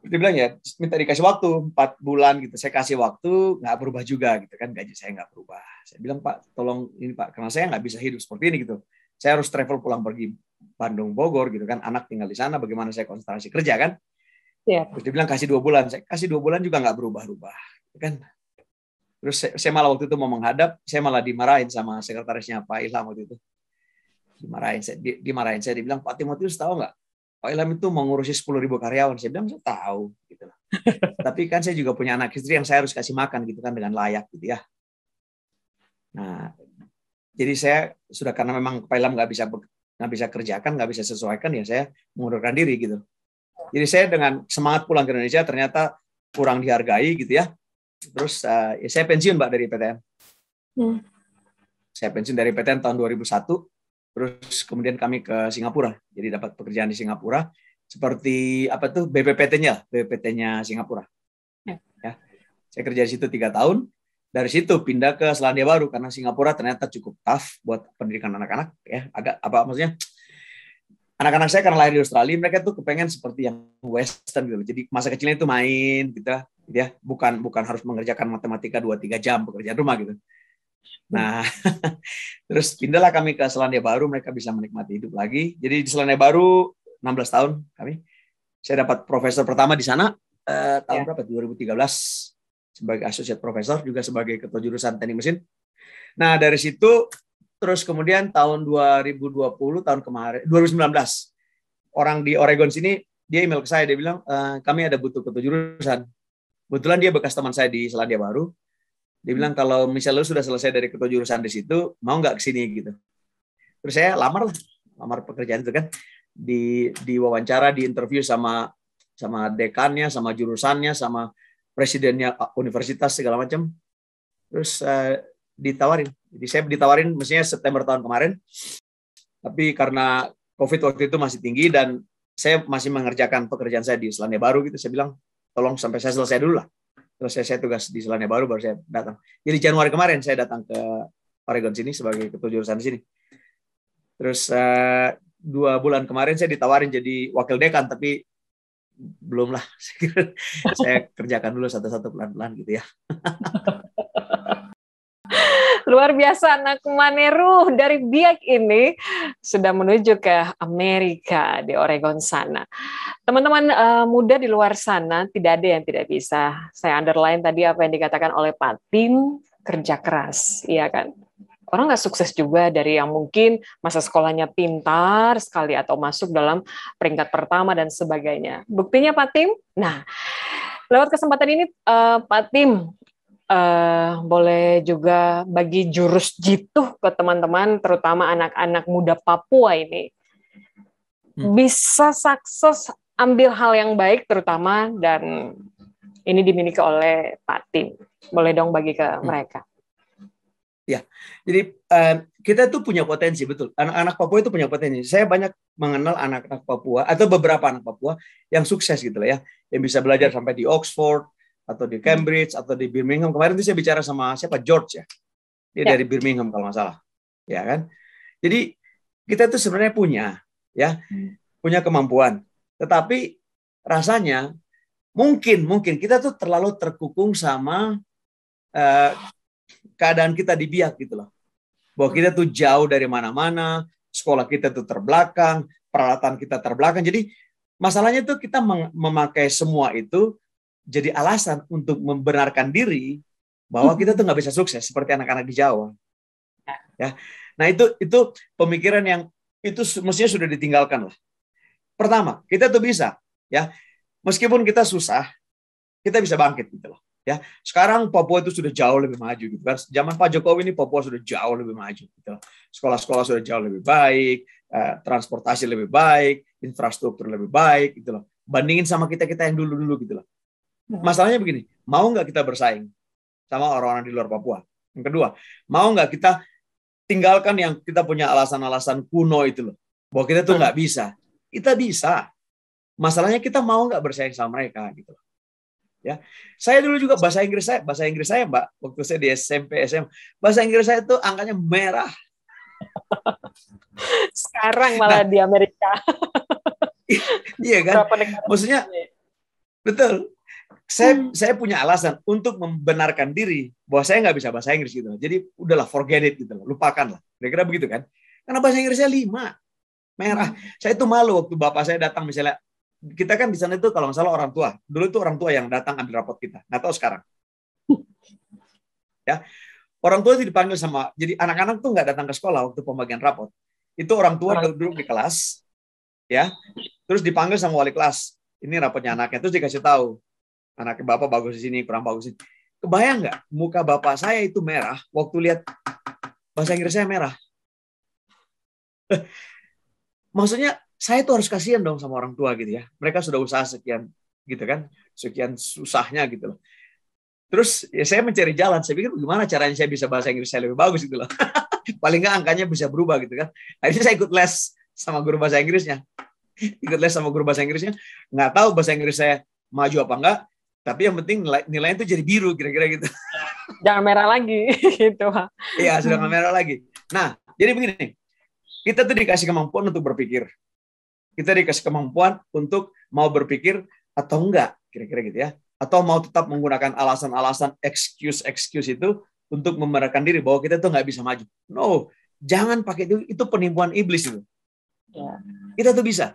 Dia bilang ya, minta dikasih waktu 4 bulan gitu. Saya kasih waktu, nggak berubah juga gitu kan. Gaji saya nggak berubah. Saya bilang, Pak, tolong ini Pak, karena saya nggak bisa hidup seperti ini gitu. Saya harus travel pulang pergi Bandung, Bogor gitu kan. Anak tinggal di sana, bagaimana saya konsentrasi kerja kan. Terus dia bilang kasih 2 bulan. Saya kasih 2 bulan juga nggak berubah-ubah. Kan? Terus saya malah waktu itu mau menghadap, saya malah dimarahin sama sekretarisnya Pak Ilham waktu itu. Dimarahin saya, dibilang, Pak Timotius tahu nggak? Pak Ilham itu mau ngurusi 10.000 karyawan. Saya bilang, saya tahu. Gitu. Tapi kan saya juga punya anak istri yang saya harus kasih makan gitu kan dengan layak gitu ya. Nah, jadi saya sudah karena memang Pak Ilham nggak bisa kerjakan, nggak bisa sesuaikan, ya saya mengundurkan diri gitu. Jadi saya dengan semangat pulang ke Indonesia ternyata kurang dihargai gitu ya. Terus ya saya pensiun Mbak dari PTN. Saya pensiun dari PTN tahun 2001. Terus kemudian kami ke Singapura. Jadi dapat pekerjaan di Singapura seperti apa tuh BPPT-nya Singapura. Ya. Saya kerja di situ 3 tahun. Dari situ pindah ke Selandia Baru karena Singapura ternyata cukup tough buat pendidikan anak-anak ya. Agak apa maksudnya? Anak-anak saya karena lahir di Australia, mereka tuh kepengen seperti yang Western gitu. Jadi masa kecilnya itu main gitu ya. Bukan harus mengerjakan matematika 2-3 jam pekerjaan rumah gitu. Nah, terus pindahlah kami ke Selandia Baru, mereka bisa menikmati hidup lagi. Jadi di Selandia Baru 16 tahun kami. Saya dapat profesor pertama di sana tahun berapa? 2013 sebagai associate professor, juga sebagai ketua jurusan teknik mesin. Nah, dari situ terus kemudian tahun 2020 tahun kemarin 2019 orang di Oregon sini dia email ke saya, dia bilang kami ada butuh ketua jurusan. Kebetulan dia bekas teman saya di Selandia Baru. Dia bilang kalau misalnya lu sudah selesai dari ketua jurusan di situ, mau nggak kesini gitu. Terus saya lamar pekerjaan itu kan, di wawancara, di interview sama dekannya, sama jurusannya, sama presidennya universitas segala macam. Terus ditawarin. Jadi saya ditawarin mestinya September tahun kemarin, tapi karena COVID waktu itu masih tinggi dan saya masih mengerjakan pekerjaan saya di Selandia Baru gitu, saya bilang tolong sampai saya selesai dulu lah. Terus saya tugas di Selandia Baru, baru saya datang. Jadi Januari kemarin saya datang ke Oregon sini sebagai ketua jurusan di sini. Terus 2 bulan kemarin saya ditawarin jadi wakil dekan, tapi belum lah. Saya kerjakan dulu satu-satu pelan-pelan gitu ya. Luar biasa, anak Maneru dari Biak ini sudah menuju ke Amerika di Oregon sana. Teman-teman muda di luar sana, tidak ada yang tidak bisa. Saya underline tadi apa yang dikatakan oleh Pak Tim, kerja keras, iya kan? Orang nggak sukses juga dari yang mungkin masa sekolahnya pintar sekali atau masuk dalam peringkat pertama dan sebagainya. Buktinya Pak Tim? Nah, lewat kesempatan ini Pak Tim, boleh juga bagi jurus jitu ke teman-teman, terutama anak-anak muda Papua ini. Bisa sukses ambil hal yang baik terutama, dan ini dimiliki oleh Pak Tim. Boleh dong bagi ke mereka. Ya, jadi kita tuh punya potensi, betul. Anak-anak Papua itu punya potensi. Saya banyak mengenal anak-anak Papua atau beberapa anak Papua yang sukses gitu lah ya, yang bisa belajar sampai di Oxford atau di Cambridge atau di Birmingham. Kemarin itu saya bicara sama siapa, George ya, dia dari Birmingham kalau nggak salah, ya kan. Jadi kita tuh sebenarnya punya kemampuan, tetapi rasanya mungkin kita tuh terlalu terkukung sama keadaan kita di Biak gitu loh. Bahwa kita tuh jauh dari mana-mana, sekolah kita tuh terbelakang, peralatan kita terbelakang. Jadi masalahnya tuh kita memakai semua itu jadi alasan untuk membenarkan diri bahwa kita tuh nggak bisa sukses seperti anak-anak di Jawa. Ya. Nah itu pemikiran yang itu mestinya sudah ditinggalkan lah. Pertama, kita tuh bisa ya. Meskipun kita susah, kita bisa bangkit gitu loh. Ya, sekarang Papua itu sudah jauh lebih maju gitu kan. Zaman Pak Jokowi ini Papua sudah jauh lebih maju gitu. Sekolah-sekolah sudah jauh lebih baik, transportasi lebih baik, infrastruktur lebih baik gitu loh. Bandingin sama kita yang dulu-dulu gitu loh. Masalahnya begini, mau nggak kita bersaing sama orang-orang di luar Papua? Yang kedua, mau nggak kita tinggalkan yang kita punya alasan-alasan kuno itu loh, bahwa kita tuh nggak bisa. Kita bisa. Masalahnya kita mau nggak bersaing sama mereka gitu loh. Ya, saya dulu juga bahasa Inggris saya Mbak, waktu saya di SMP SMA, bahasa Inggris saya itu angkanya merah. Sekarang malah di Amerika. Iya kan? Maksudnya betul. Saya punya alasan untuk membenarkan diri bahwa saya nggak bisa bahasa Inggris gitu. Jadi udahlah, forget it gitu, lupakan lah. Kira-kira begitu kan? Karena bahasa Inggrisnya 5 merah. Saya itu malu waktu bapak saya datang misalnya. Kita kan di sana itu kalau nggak salah orang tua. Dulu itu orang tua yang datang ambil rapot kita. Nggak tahu sekarang. Ya, orang tua itu dipanggil sama. Jadi anak-anak tuh nggak datang ke sekolah waktu pembagian rapot. Itu orang tua duduk di kelas, ya, terus dipanggil sama wali kelas. Ini rapotnya anaknya, terus dikasih tahu, anaknya bapak bagus di sini, kurang bagus di sini. Kebayang nggak, muka bapak saya itu merah waktu lihat bahasa Inggris saya merah. Maksudnya saya tuh harus kasihan dong sama orang tua gitu ya. Mereka sudah usaha sekian gitu kan, sekian susahnya gitu loh. Terus ya saya mencari jalan, saya pikir gimana caranya saya bisa bahasa Inggris saya lebih bagus gitu loh. Paling nggak angkanya bisa berubah gitu kan. Akhirnya saya ikut les sama guru bahasa Inggrisnya. Ikut les sama guru bahasa Inggrisnya. Nggak tahu bahasa Inggris saya maju apa enggak, tapi yang penting nilainya itu jadi biru kira-kira gitu. Jangan merah lagi gitu. Iya, sudah nggak merah lagi. Nah, jadi begini, kita tuh dikasih kemampuan untuk berpikir. Kita dikasih kemampuan untuk mau berpikir atau enggak, kira-kira gitu ya. Atau mau tetap menggunakan alasan-alasan excuse itu untuk membenarkan diri bahwa kita tuh nggak bisa maju. No, jangan pakai itu penipuan iblis itu. Ya. Kita tuh bisa.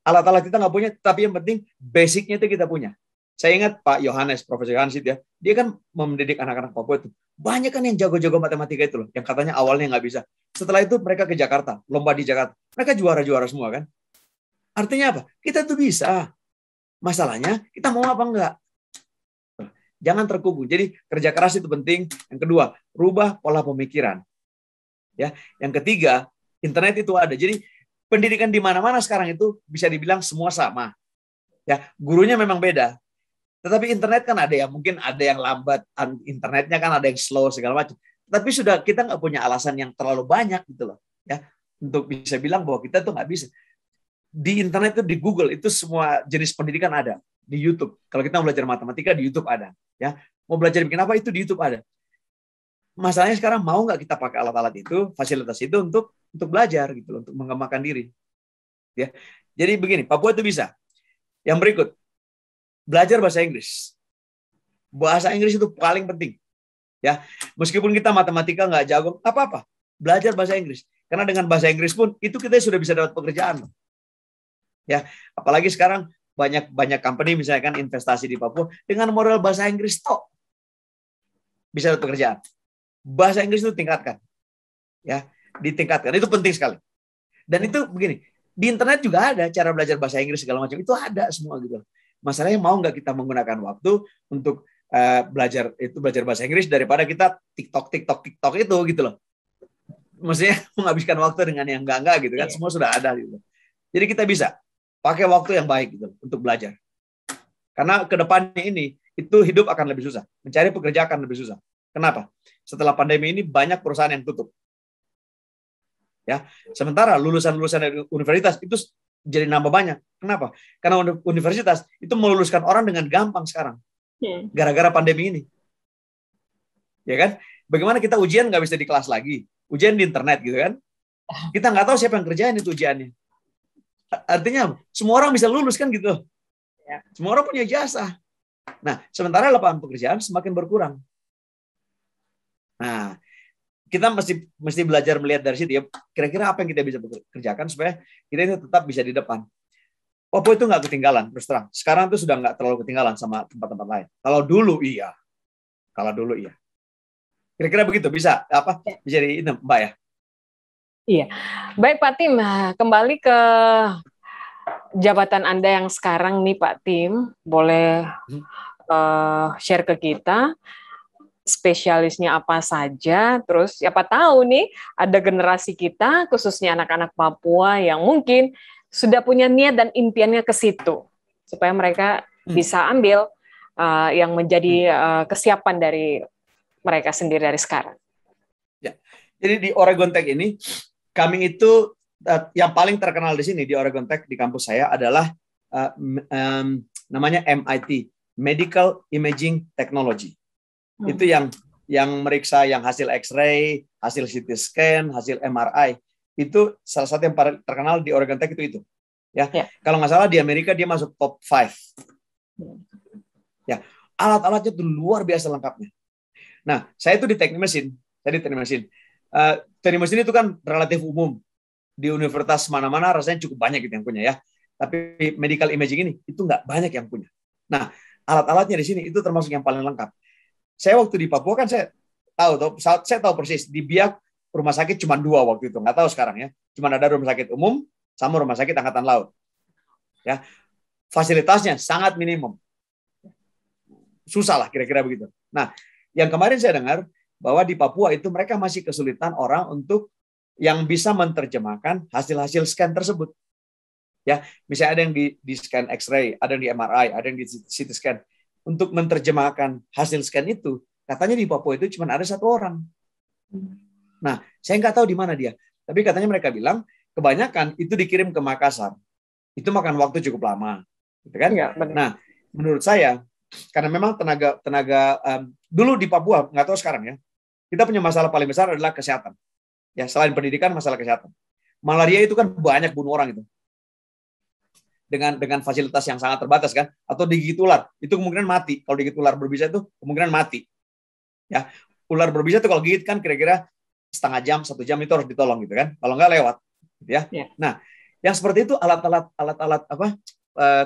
Alat-alat kita nggak punya, tapi yang penting basicnya itu kita punya. Saya ingat Pak Yohanes, Profesor Yohanes itu ya, dia kan mendidik anak-anak Papua itu. Banyak kan yang jago-jago matematika itu loh, yang katanya awalnya nggak bisa. Setelah itu mereka ke Jakarta, lomba di Jakarta. Mereka juara-juara semua kan. Artinya apa? Kita tuh bisa. Masalahnya kita mau apa enggak? Jangan terkubur. Jadi kerja keras itu penting. Yang kedua, rubah pola pemikiran. Ya, yang ketiga, internet itu ada. Jadi pendidikan di mana-mana sekarang itu bisa dibilang semua sama. Ya, gurunya memang beda. Tetapi internet kan ada ya, mungkin ada yang lambat, internetnya kan ada yang slow segala macam. Tapi sudah kita nggak punya alasan yang terlalu banyak gitu loh. Ya, untuk bisa bilang bahwa kita tuh nggak bisa. Di internet itu, di Google itu semua jenis pendidikan ada. Di YouTube, kalau kita mau belajar matematika di YouTube ada. Ya, mau belajar bikin apa itu di YouTube ada. Masalahnya sekarang mau nggak kita pakai alat-alat itu, fasilitas itu untuk belajar gitu loh, untuk mengembangkan diri. Ya, jadi begini, Papua itu bisa. Yang berikut, belajar bahasa Inggris. Bahasa Inggris itu paling penting. Ya, meskipun kita matematika nggak jago, apa-apa, belajar bahasa Inggris. Karena dengan bahasa Inggris pun itu kita sudah bisa dapat pekerjaan. Ya, apalagi sekarang banyak company misalnya kan investasi di Papua dengan modal bahasa Inggris tok bisa dapat pekerjaan. Bahasa Inggris itu tingkatkan. Ya, ditingkatkan. Itu penting sekali. Dan itu begini, di internet juga ada cara belajar bahasa Inggris segala macam. Itu ada semua gitu. Masalahnya mau nggak kita menggunakan waktu untuk belajar bahasa Inggris daripada kita TikTok itu gitu loh. Maksudnya menghabiskan waktu dengan yang enggak gitu kan. Semua sudah ada gitu. Jadi kita bisa pakai waktu yang baik gitu untuk belajar. Karena ke depannya ini itu hidup akan lebih susah, mencari pekerjaan akan lebih susah. Kenapa? Setelah pandemi ini banyak perusahaan yang tutup. Ya, sementara lulusan-lulusan dari universitas itu jadi nambah banyak. Kenapa? Karena universitas itu meluluskan orang dengan gampang sekarang. Gara-gara pandemi ini. Ya kan? Bagaimana kita ujian nggak bisa di kelas lagi? Ujian di internet gitu kan? Kita nggak tahu siapa yang kerjain itu ujiannya. Artinya semua orang bisa lulus kan gitu. Semua orang punya jasa. Nah, sementara lapangan pekerjaan semakin berkurang. Nah, kita mesti belajar melihat dari situ ya. Kira-kira apa yang kita bisa kerjakan supaya kita itu tetap bisa di depan. Papua itu nggak ketinggalan, terus terang. Sekarang itu sudah nggak terlalu ketinggalan sama tempat-tempat lain. Kalau dulu iya. Kira-kira begitu bisa apa? Bisa di ini, Mbak ya? Iya. Baik Pak Tim, kembali ke jabatan Anda yang sekarang nih Pak Tim, boleh share ke kita spesialisnya apa saja, terus siapa tahu nih ada generasi kita, khususnya anak-anak Papua yang mungkin sudah punya niat dan impiannya ke situ, supaya mereka bisa ambil yang menjadi kesiapan dari mereka sendiri dari sekarang. Ya. Jadi di Oregon Tech ini, kami itu yang paling terkenal di sini di Oregon Tech di kampus saya adalah namanya MIT, Medical Imaging Technology. Itu yang meriksa yang hasil X-ray, hasil CT scan, hasil MRI. Itu salah satu yang paling terkenal di Oregon Tech itu. Ya. Kalau nggak salah di Amerika dia masuk top 5. Ya, alat-alatnya itu luar biasa lengkapnya. Nah, saya itu di teknik mesin. Teknik mesin itu kan relatif umum. Di universitas mana-mana rasanya cukup banyak gitu yang punya ya. Tapi medical imaging ini itu nggak banyak yang punya. Nah, alat-alatnya di sini itu termasuk yang paling lengkap. Saya waktu di Papua kan saya tahu persis di Biak rumah sakit cuma 2 waktu itu, nggak tahu sekarang ya. Cuma ada rumah sakit umum sama rumah sakit Angkatan Laut. Ya, fasilitasnya sangat minimum. Susah lah kira-kira begitu. Nah, yang kemarin saya dengar bahwa di Papua itu mereka masih kesulitan orang untuk yang bisa menerjemahkan hasil-hasil scan tersebut. Ya, misalnya ada yang di scan X-ray, ada yang di MRI, ada yang di CT scan. Untuk menerjemahkan hasil scan itu, katanya di Papua itu cuma ada 1 orang. Nah, saya nggak tahu di mana dia. Tapi katanya mereka bilang kebanyakan itu dikirim ke Makassar. Itu makan waktu cukup lama, gitu kan? Ya, benar. Nah, menurut saya karena memang tenaga dulu di Papua, nggak tahu sekarang ya, kita punya masalah paling besar adalah kesehatan. Ya, selain pendidikan, masalah kesehatan. Malaria itu kan banyak bunuh orang itu. Dengan fasilitas yang sangat terbatas kan, atau digigit ular, itu kemungkinan mati. Kalau digigit ular berbisa itu kemungkinan mati. Ya, ular berbisa itu kalau gigit kan kira-kira setengah jam, 1 jam itu harus ditolong gitu kan. Kalau nggak lewat, gitu ya. Yeah. Nah, yang seperti itu alat-alat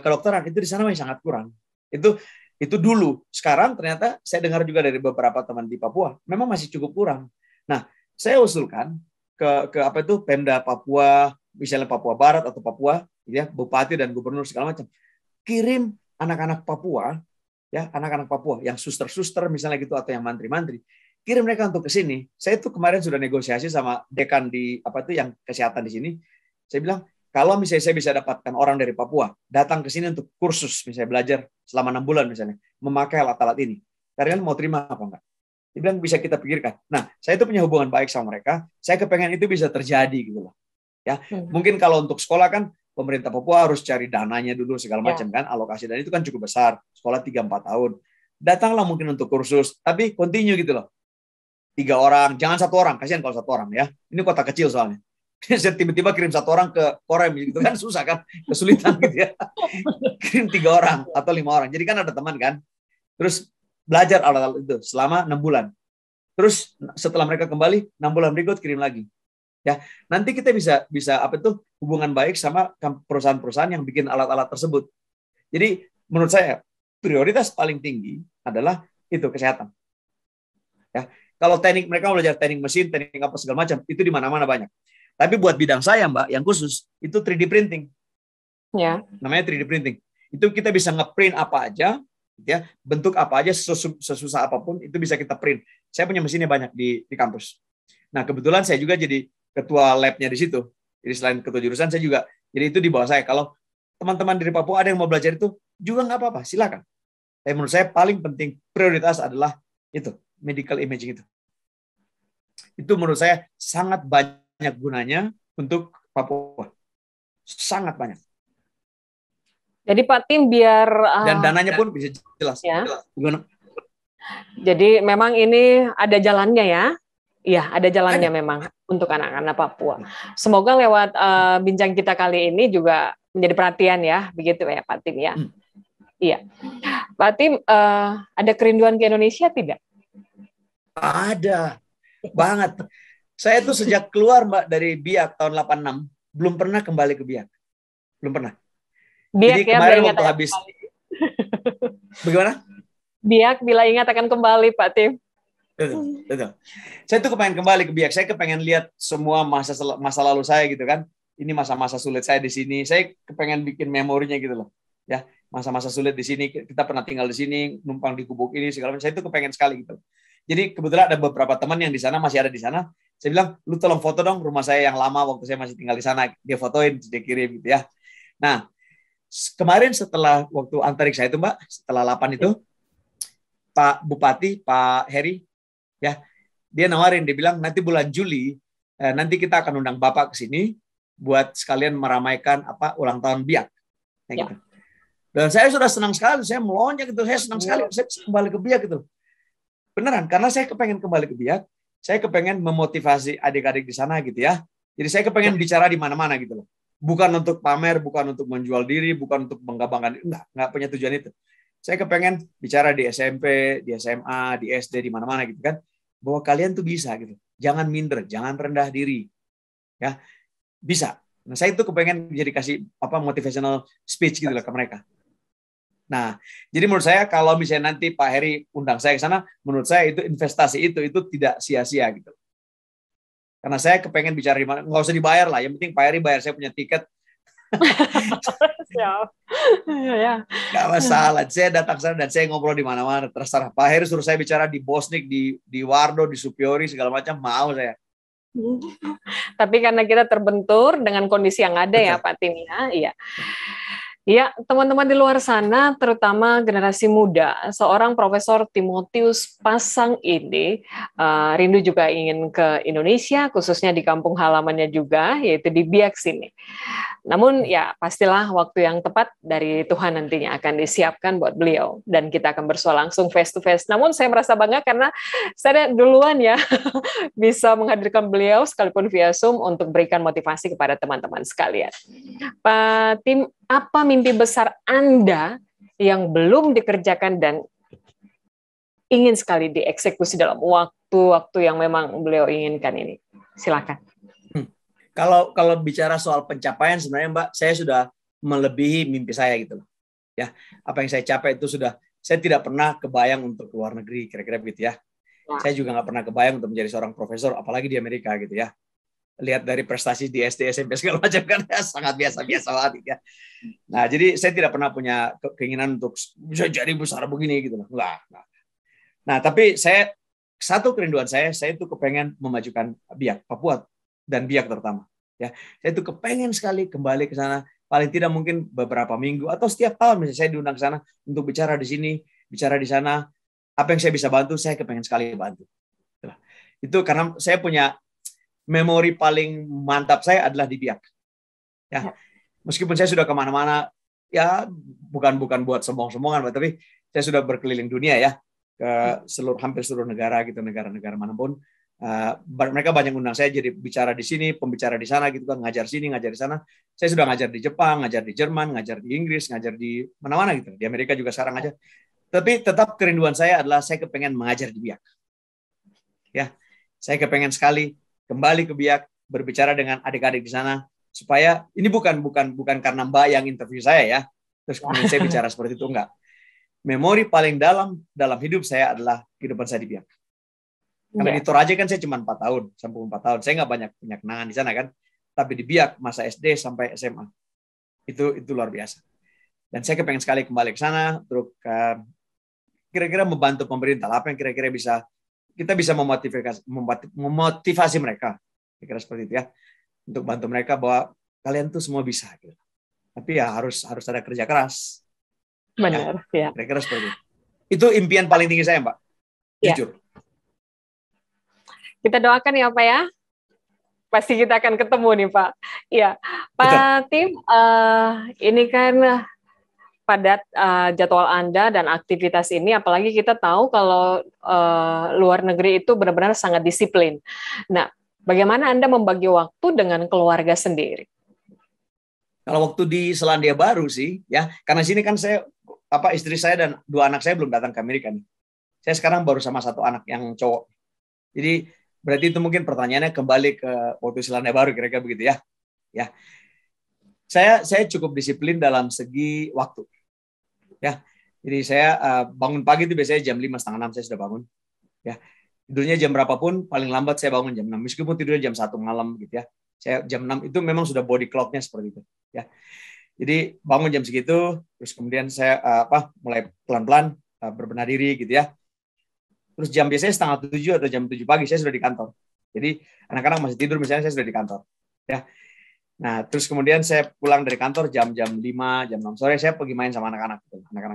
kedokteran itu di sana masih sangat kurang. Itu dulu. Sekarang ternyata saya dengar juga dari beberapa teman di Papua, memang masih cukup kurang. Nah, saya usulkan ke Pemda Papua, misalnya Papua Barat atau Papua, ya, bupati dan gubernur segala macam, kirim anak-anak Papua, ya, anak-anak Papua yang suster-suster misalnya gitu atau yang mantri-mantri, kirim mereka untuk ke sini. Saya itu kemarin sudah negosiasi sama dekan di yang kesehatan di sini. Saya bilang, kalau misalnya saya bisa dapatkan orang dari Papua datang ke sini untuk kursus, misalnya belajar selama 6 bulan misalnya, memakai alat-alat ini, kalian mau terima apa enggak? Dia bilang bisa kita pikirkan. Nah, saya itu punya hubungan baik sama mereka. Saya kepengen itu bisa terjadi gitu loh. Ya, mungkin kalau untuk sekolah kan pemerintah Papua harus cari dananya dulu segala macam kan, alokasi dan itu kan cukup besar. Sekolah 3-4 tahun. Datanglah mungkin untuk kursus, tapi continue gitu loh. 3 orang, jangan 1 orang, kasihan kalau 1 orang ya. Ini kota kecil soalnya. Saya tiba-tiba kirim 1 orang ke Korem gitu kan susah kan, kesulitan gitu ya. Kirim 3 orang atau 5 orang. Jadi kan ada teman kan. Terus belajar alat-alat itu selama 6 bulan. Terus setelah mereka kembali 6 bulan berikut kirim lagi. Ya, nanti kita bisa hubungan baik sama perusahaan-perusahaan yang bikin alat-alat tersebut. Jadi menurut saya prioritas paling tinggi adalah itu kesehatan. Ya, kalau teknik mereka mau belajar teknik mesin, teknik apa segala macam, itu di mana-mana banyak. Tapi buat bidang saya, Mbak, yang khusus itu 3D printing. Ya. Namanya 3D printing. Itu kita bisa ngeprint apa aja, ya, bentuk apa aja sesusah apapun itu bisa kita print. Saya punya mesinnya banyak di kampus. Nah, kebetulan saya juga jadi ketua lab-nya di situ. Jadi selain ketua jurusan saya juga jadi itu di bawah saya. Kalau teman-teman dari Papua ada yang mau belajar itu juga nggak apa-apa, silakan. Tapi menurut saya paling penting prioritas adalah itu, medical imaging itu. Itu menurut saya sangat banyak gunanya untuk Papua. Sangat banyak. Jadi Pak Tim biar dan dananya pun bisa jelas. Ya. Gimana? Jadi memang ini ada jalannya ya. Iya, ada jalannya memang untuk anak-anak Papua. Semoga lewat bincang kita kali ini juga menjadi perhatian ya, begitu ya Pak Tim ya. Iya. Pak Tim, ada kerinduan ke Indonesia tidak? Ada. Banget. Saya tuh sejak keluar Mbak dari Biak tahun 86, belum pernah kembali ke Biak. Belum pernah. Biak, jadi kemarin waktu habis bagaimana? Biak bila ingat akan kembali Pak Tim. Betul. Saya tuh kepengen kembali ke Biak. Saya kepengen lihat semua masa lalu saya gitu kan. Ini masa-masa sulit saya di sini. Saya kepengen bikin memorinya gitu loh. Ya, masa-masa sulit di sini. Kita pernah tinggal di sini, numpang di gubuk ini segala macam. Saya tuh kepengen sekali gitu. Jadi kebetulan ada beberapa teman yang di sana masih ada di sana. Saya bilang, lu tolong foto dong rumah saya yang lama waktu saya masih tinggal di sana. Dia fotoin, dia kirim gitu ya. Nah, kemarin setelah waktu antariksa itu Mbak, setelah 8 itu, Pak Bupati, Pak Heri, ya, dia nawarin, dia bilang nanti bulan Juli, nanti kita akan undang Bapak ke sini buat sekalian meramaikan ulang tahun Biak. Ya. Gitu. Dan saya sudah senang sekali, saya melonjak gitu, saya senang sekali, saya kembali ke Biak gitu. Beneran, karena saya kepengen kembali ke Biak, saya kepengen memotivasi adik-adik di sana gitu ya. Jadi saya kepengen bicara di mana-mana gitu loh. Bukan untuk pamer, bukan untuk menjual diri, bukan untuk bangga-banggaan, enggak punya tujuan itu. Saya kepengen bicara di SMP, di SMA, di SD, di mana-mana gitu kan, bahwa kalian tuh bisa gitu. Jangan minder, jangan rendah diri. Ya, bisa. Nah, saya itu kepengen jadi kasih motivational speech gitu loh ke mereka. Nah, jadi menurut saya kalau misalnya nanti Pak Heri undang saya ke sana, menurut saya itu investasi itu tidak sia-sia gitu. Karena saya kepengen bicara di mana, nggak usah dibayar lah, yang penting Pak Heri bayar saya punya tiket. Siap. Ya. Nggak masalah, saya datang sana dan saya ngobrol di mana-mana, terserah. Pak Heri suruh saya bicara di Bosnik, di Wardo, di Supiori, segala macam, mau saya. Tapi karena kita terbentur dengan kondisi yang ada. Betul. Ya Pak Tim ya, iya. Ya, teman-teman di luar sana, terutama generasi muda, seorang Profesor Timotius Pasang ini rindu juga ingin ke Indonesia, khususnya di kampung halamannya juga, yaitu di Biak sini. Namun ya pastilah waktu yang tepat dari Tuhan nantinya akan disiapkan buat beliau, dan kita akan bersua langsung face to face. Namun saya merasa bangga karena saya duluan ya bisa menghadirkan beliau sekalipun via Zoom untuk berikan motivasi kepada teman-teman sekalian. Pak Tim, apa mimpi besar Anda yang belum dikerjakan dan ingin sekali dieksekusi dalam waktu-waktu yang memang beliau inginkan ini? Silakan. Kalau bicara soal pencapaian, sebenarnya Mbak, saya sudah melebihi mimpi saya gitu loh. Ya, apa yang saya capai itu sudah, saya tidak pernah kebayang untuk ke luar negeri, kira-kira begitu ya. Saya juga nggak pernah kebayang untuk menjadi seorang profesor, apalagi di Amerika gitu ya. Lihat dari prestasi di SD, SMP segala macam kan ya, sangat biasa-biasa banget ya. Nah, jadi saya tidak pernah punya keinginan untuk bisa jadi besar begini gitu loh. Enggak. Nah, tapi satu kerinduan saya itu kepengen memajukan Biak, Papua dan Biak terutama. Ya, saya itu kepengen sekali kembali ke sana, paling tidak mungkin beberapa minggu atau setiap tahun misalnya saya diundang ke sana untuk bicara di sini, bicara di sana. Apa yang saya bisa bantu, saya kepengen sekali bantu. Itu karena saya punya memori paling mantap saya adalah di Biak. Ya, meskipun saya sudah kemana-mana, ya bukan buat sombong-sombongan, tapi saya sudah berkeliling dunia ya, ke hampir seluruh negara gitu, negara-negara manapun. Mereka banyak undang saya jadi bicara di sini, pembicara di sana gitu kan, ngajar sini, ngajar di sana. Saya sudah ngajar di Jepang, ngajar di Jerman, ngajar di Inggris, ngajar di mana-mana gitu. Di Amerika juga sekarang ngajar. Tapi tetap kerinduan saya adalah saya kepengen mengajar di Biak. Ya, saya kepengen sekali kembali ke Biak, berbicara dengan adik-adik di sana, supaya ini bukan karena Mbak yang interview saya ya, terus kemudian saya bicara seperti itu, enggak. Memori paling dalam hidup saya adalah kehidupan saya di Biak. Karena di Toraja kan saya cuma 4 tahun, sampai 4 tahun. Saya nggak banyak kenangan di sana kan. Tapi di Biak, masa SD sampai SMA. Itu luar biasa. Dan saya kepengen sekali kembali ke sana, untuk kira-kira membantu pemerintah. Apa yang kira-kira kita bisa memotivasi mereka. Kira-kira seperti itu ya. Untuk bantu mereka bahwa kalian tuh semua bisa. Gitu. Tapi ya harus ada kerja keras. Benar, ya. Kira-kira seperti itu. Itu impian paling tinggi saya, Mbak. Jujur. Kita doakan ya Pak ya. Pasti kita akan ketemu nih Pak. Iya, Pak Tim, ini kan padat jadwal Anda dan aktivitas ini, apalagi kita tahu kalau luar negeri itu benar-benar sangat disiplin. Nah, bagaimana Anda membagi waktu dengan keluarga sendiri? Kalau waktu di Selandia Baru sih, ya, karena sini kan istri saya dan 2 anak saya belum datang ke Amerika nih. Saya sekarang baru sama 1 anak yang cowok. Jadi berarti itu mungkin pertanyaannya kembali ke waktu Selandia Baru, kira-kira begitu ya. Ya, saya cukup disiplin dalam segi waktu. Ya, jadi saya bangun pagi itu biasanya jam 5:30 saya sudah bangun. Ya, tidurnya jam berapapun, paling lambat saya bangun jam 6. Meskipun tidurnya jam 1 malam gitu ya. Saya jam 6 itu memang sudah body clock-nya seperti itu. Ya, jadi bangun jam segitu, terus kemudian saya mulai pelan-pelan berbenah diri gitu ya. Terus biasanya 6:30 atau jam 7 pagi saya sudah di kantor. Jadi anak-anak masih tidur misalnya, saya sudah di kantor. Ya. Nah, terus kemudian saya pulang dari kantor jam 5, jam 6 sore saya pergi main sama anak-anak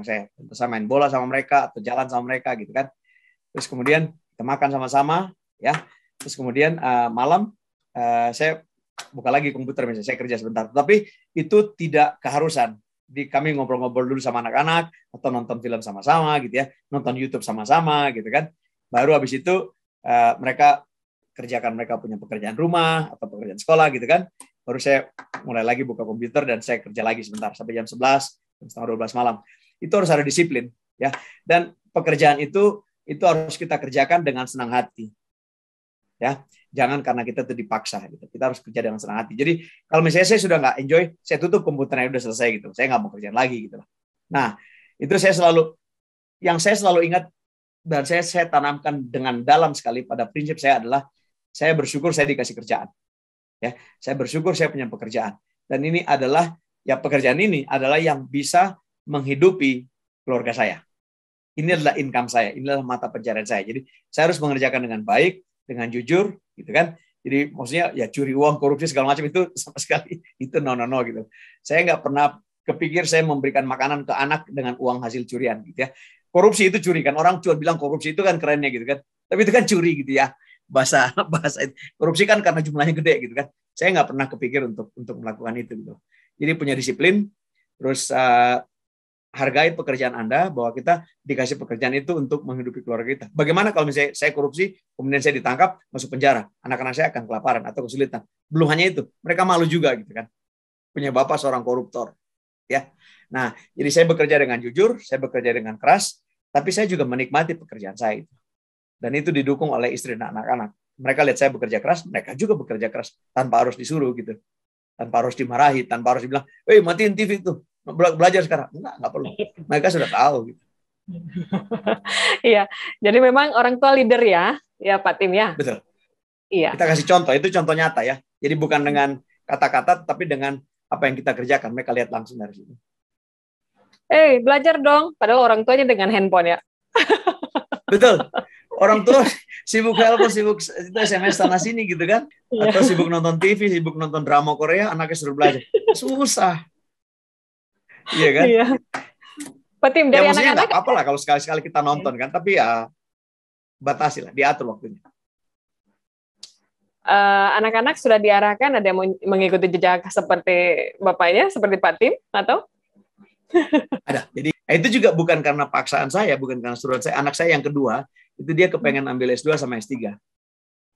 saya. Terus saya main bola sama mereka atau jalan sama mereka gitu kan. Terus kemudian kita makan sama-sama ya. Terus kemudian malam saya buka lagi komputer misalnya, saya kerja sebentar. Tapi itu tidak keharusan. Kami ngobrol-ngobrol dulu sama anak-anak atau nonton film sama-sama gitu ya, nonton YouTube sama-sama gitu kan. Baru habis itu mereka kerjakan, mereka punya pekerjaan rumah atau pekerjaan sekolah gitu kan. Baru saya mulai lagi buka komputer dan saya kerja lagi sebentar sampai jam 11, jam setengah 12 malam. Itu harus ada disiplin ya. Dan pekerjaan itu harus kita kerjakan dengan senang hati. Ya, jangan karena kita tuh dipaksa gitu. Kita harus kerja dengan senang hati. Jadi kalau misalnya saya sudah nggak enjoy, saya tutup komputernya, udah selesai gitu. Saya nggak mau kerjaan lagi gitu. Nah, itu saya selalu ingat dan saya tanamkan dengan dalam sekali pada prinsip saya adalah saya bersyukur saya dikasih kerjaan. Ya, saya bersyukur saya punya pekerjaan. Dan ini adalah pekerjaan ini adalah yang bisa menghidupi keluarga saya. Ini adalah income saya, ini adalah mata pencarian saya. Jadi saya harus mengerjakan dengan baik, dengan jujur, gitu kan. Jadi maksudnya ya curi uang, korupsi segala macam itu sama sekali itu no gitu. Saya nggak pernah kepikir saya memberikan makanan ke anak dengan uang hasil curian gitu ya. Korupsi itu curi kan, orang cuma bilang korupsi itu kan kerennya gitu kan. Tapi itu kan curi gitu ya. Bahasa itu. Korupsi kan karena jumlahnya gede gitu kan. Saya nggak pernah kepikir untuk melakukan itu gitu. Jadi punya disiplin, terus hargai pekerjaan Anda, bahwa kita dikasih pekerjaan itu untuk menghidupi keluarga kita. Bagaimana kalau misalnya saya korupsi, kemudian saya ditangkap, masuk penjara, anak-anak saya akan kelaparan atau kesulitan. Belum hanya itu, mereka malu juga gitu kan. Punya bapak seorang koruptor, ya. Nah, jadi saya bekerja dengan jujur, saya bekerja dengan keras, tapi saya juga menikmati pekerjaan saya itu. Dan itu didukung oleh istri dan anak-anak. Mereka lihat saya bekerja keras, mereka juga bekerja keras tanpa harus disuruh gitu. Tanpa harus dimarahi, tanpa harus dibilang, matiin TV itu, belajar sekarang. Enggak perlu. Mereka sudah tahu gitu. Iya, jadi memang orang tua leader ya Pak Tim ya. Betul. Iya. Kita kasih contoh, itu contoh nyata ya. Jadi bukan dengan kata-kata, tapi dengan apa yang kita kerjakan. Mereka lihat langsung dari situ. Belajar dong. Padahal orang tuanya dengan handphone ya. Betul. Orang tua sibuk helper, sibuk itu SMS sana sini gitu kan. Atau sibuk nonton TV, sibuk nonton drama Korea, anaknya suruh belajar. Susah. Iya kan? Iya. Pak Tim, dari maksudnya anak-anak nggak apa-apa lah kalau sekali-sekali kita nonton kan, tapi ya batasi lah, diatur waktunya. Anak-anak sudah diarahkan, ada yang mengikuti jejak seperti bapaknya, seperti Pak Tim, atau? Ada. Jadi itu juga bukan karena paksaan saya, bukan karena suruhan saya. Anak saya yang kedua, itu dia kepengen ambil S2 sama S3.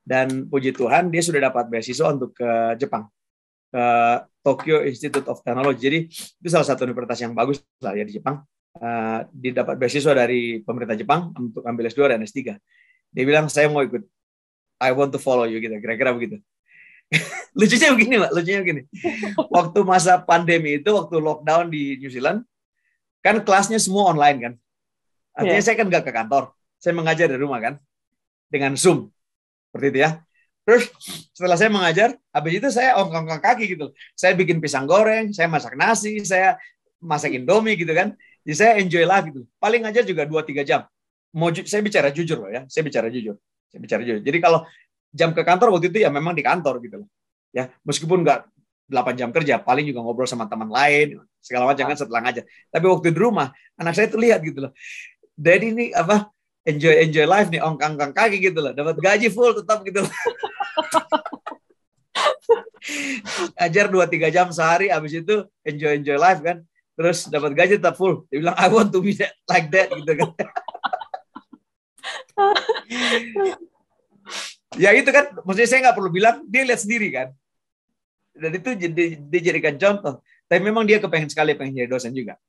Dan puji Tuhan, dia sudah dapat beasiswa untuk ke Jepang. Ke Tokyo Institute of Technology. Jadi itu salah satu universitas yang bagus lah ya di Jepang. Dia dapat beasiswa dari pemerintah Jepang untuk ambil S2 dan S3. Dia bilang, saya mau ikut. I want to follow you, gitu. Kira-kira begitu. Lucunya begini, Mbak. Lucunya begini. Waktu masa pandemi itu, waktu lockdown di New Zealand, kan kelasnya semua online kan. Artinya saya kan nggak ke kantor. Saya mengajar dari rumah kan. Dengan Zoom. Seperti itu ya. Terus setelah saya mengajar, habis itu saya ongkang kaki gitu. Saya bikin pisang goreng, saya masak nasi, saya masak Indomie gitu kan. Jadi saya enjoy life gitu. Paling ngajar juga 2-3 jam. Saya bicara jujur loh ya. Saya bicara jujur. Jadi kalau jam ke kantor waktu itu ya memang di kantor gitu loh. Ya, meskipun nggak 8 jam kerja, paling juga ngobrol sama teman lain, segala macam kan setelah ngajar. Tapi waktu di rumah, anak saya tuh lihat gitu loh. Daddy ini enjoy life nih, ongkang kaki gitu loh. Dapat gaji full tetap gitu loh. Ngajar 2-3 jam sehari, habis itu enjoy life kan. Terus dapat gaji tetap full. Dia bilang I want to be like that gitu kan. Ya itu kan, maksudnya saya nggak perlu bilang, dia lihat sendiri kan. Dan itu dijadikan contoh. Tapi memang dia pengen jadi dosen juga.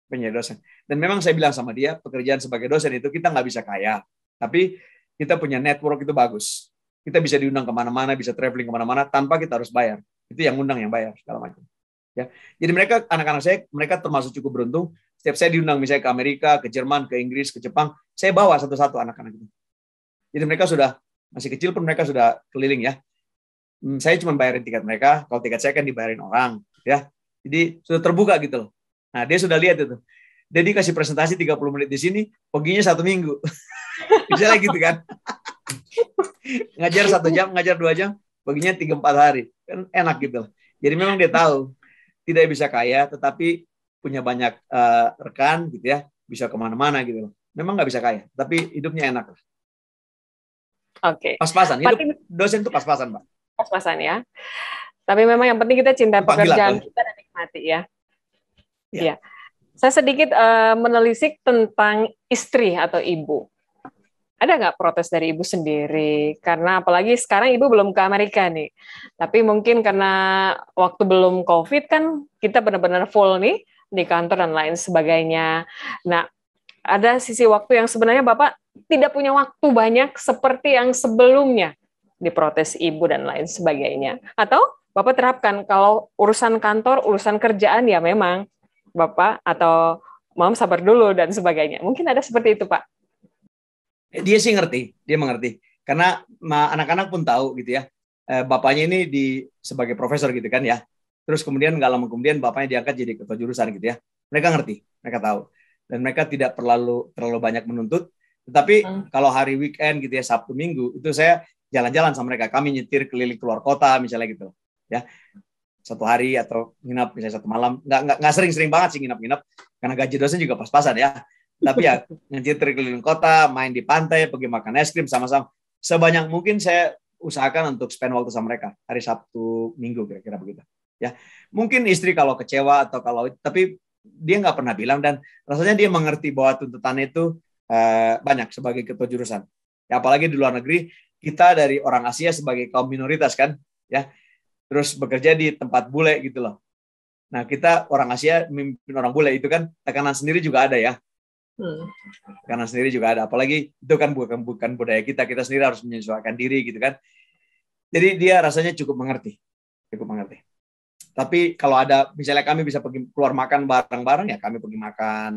Pengen jadi dosen. Dan memang saya bilang sama dia, pekerjaan sebagai dosen itu kita nggak bisa kaya. Tapi kita punya network itu bagus. Kita bisa diundang kemana-mana, bisa traveling kemana-mana, tanpa kita harus bayar. Itu yang undang yang bayar, segala macam. Ya. Jadi mereka, anak-anak saya, mereka termasuk cukup beruntung. Setiap saya diundang misalnya ke Amerika, ke Jerman, ke Inggris, ke Jepang, saya bawa satu-satu anak-anak itu. Jadi mereka sudah, masih kecil pun mereka sudah keliling ya. Saya cuma bayarin tiket mereka, kalau tiket saya kan dibayarin orang. Ya. Jadi sudah terbuka gitu loh. Nah dia sudah lihat itu. Jadi kasih presentasi 30 menit di sini, perginya 1 minggu. Misalnya gitu kan. Ngajar 1 jam, ngajar 2 jam, perginya 3-4 hari. Kan enak gitu loh. Jadi memang dia tahu, tidak bisa kaya, tetapi punya banyak rekan gitu ya, bisa kemana-mana gitu loh. Memang nggak bisa kaya, tapi hidupnya enak. Oke. Pas-pasan. Hidup dosen itu pas-pasan, Pak. Pas-pasan ya. Tapi memang yang penting kita cinta pekerjaan kita dan nikmati ya. Iya. Saya sedikit menelisik tentang istri atau ibu. Ada nggak protes dari ibu sendiri? Karena apalagi sekarang ibu belum ke Amerika nih. Tapi mungkin karena waktu belum COVID kan kita benar-benar full nih di kantor dan lain sebagainya. Nah, ada sisi waktu yang sebenarnya Bapak tidak punya waktu banyak seperti yang sebelumnya diprotes ibu dan lain sebagainya. Atau Bapak terapkan kalau urusan kantor, urusan kerjaan ya memang Bapak atau Mam sabar dulu dan sebagainya. Mungkin ada seperti itu, Pak. Dia sih ngerti, dia mengerti. Karena anak-anak pun tahu gitu ya, bapaknya ini sebagai profesor gitu kan ya. Terus kemudian nggak lama kemudian bapaknya diangkat jadi ketua jurusan gitu ya. Mereka ngerti, mereka tahu. Dan mereka tidak terlalu banyak menuntut. Tetapi kalau hari weekend gitu ya, Sabtu Minggu, itu saya jalan-jalan sama mereka. Kami nyetir keliling keluar kota misalnya gitu. Ya, 1 hari atau nginap misalnya 1 malam. Nggak sering-sering banget sih nginap-nginap. Karena gaji dosen juga pas-pasan ya. Tapi ya nyetir keliling kota, main di pantai, pergi makan es krim sama-sama. Sebanyak mungkin saya usahakan untuk spend waktu sama mereka hari Sabtu Minggu kira-kira begitu ya. Mungkin istri kalau kecewa atau tapi dia nggak pernah bilang, dan rasanya dia mengerti bahwa tuntutannya itu banyak sebagai ketua jurusan ya, apalagi di luar negeri. Kita dari orang Asia sebagai kaum minoritas kan ya, terus bekerja di tempat bule gitu loh. Nah, kita orang Asia memimpin orang bule itu kan tekanan sendiri juga ada ya. Karena sendiri juga ada, apalagi itu kan bukan budaya kita sendiri harus menyesuaikan diri gitu kan. Jadi dia rasanya cukup mengerti. Tapi kalau ada misalnya kami bisa pergi keluar makan bareng-bareng ya kami pergi makan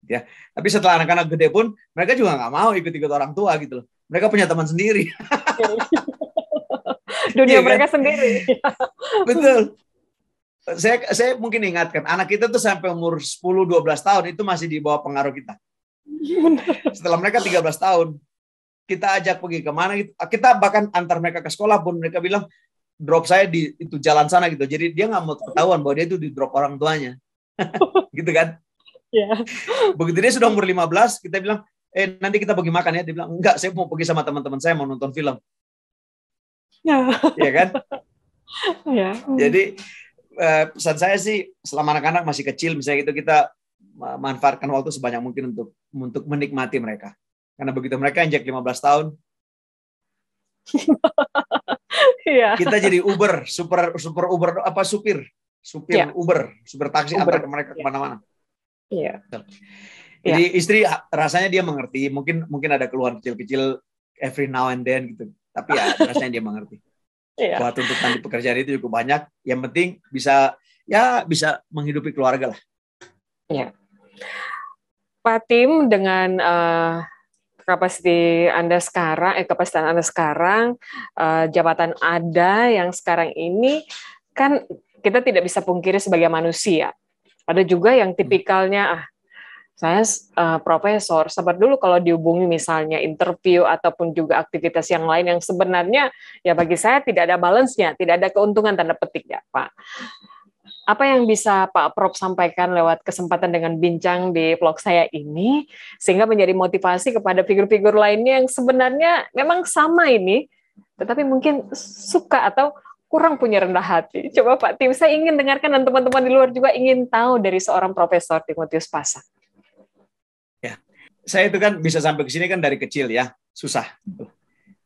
ya. Tapi setelah anak-anak gede pun mereka juga nggak mau ikut-ikut orang tua gitu loh. Mereka punya teman sendiri. Dunia mereka kan? Sendiri. Betul. Saya mungkin ingatkan, anak kita tuh sampai umur 10-12 tahun itu masih di bawah pengaruh kita. Setelah mereka 13 tahun, kita ajak pergi kemana gitu. Kita bahkan antar mereka ke sekolah pun mereka bilang, drop saya di itu jalan sana gitu. Jadi dia nggak mau ketahuan bahwa dia itu di drop orang tuanya. Gitu kan. Yeah. Begitu dia sudah umur 15, kita bilang, nanti kita pergi makan ya. Dia bilang, enggak, saya mau pergi sama teman-teman saya, mau nonton film. Iya kan? Yeah. Jadi pesan saya sih, selama anak-anak masih kecil, misalnya gitu, kita manfaatkan waktu sebanyak mungkin untuk menikmati mereka. Karena begitu mereka injak 15 tahun, kita jadi Uber, super Uber, supir Uber, supir taksi, antar mereka kemana-mana. Iya. Jadi istri rasanya dia mengerti, mungkin ada keluhan kecil-kecil every now and then gitu, tapi ya rasanya dia mengerti. Bahwa tuntutan di pekerjaan itu cukup banyak. Yang penting bisa menghidupi keluarga lah. Ya. Pak Tim, dengan kapasitas Anda sekarang, jabatan Anda yang sekarang ini, kan kita tidak bisa pungkiri sebagai manusia. Ada juga yang tipikalnya, saya profesor, sabar dulu kalau dihubungi misalnya interview ataupun juga aktivitas yang lain yang sebenarnya ya bagi saya tidak ada balance-nya, tidak ada keuntungan tanda petik ya Pak. Apa yang bisa Pak Prof sampaikan lewat kesempatan dengan bincang di vlog saya ini sehingga menjadi motivasi kepada figur-figur lainnya yang sebenarnya memang sama ini, tetapi mungkin suka atau kurang punya rendah hati. Coba Pak Tim, saya ingin dengarkan dan teman-teman di luar juga ingin tahu dari seorang Profesor Timotius Pasang. Ya, saya itu kan bisa sampai ke sini kan dari kecil ya, susah.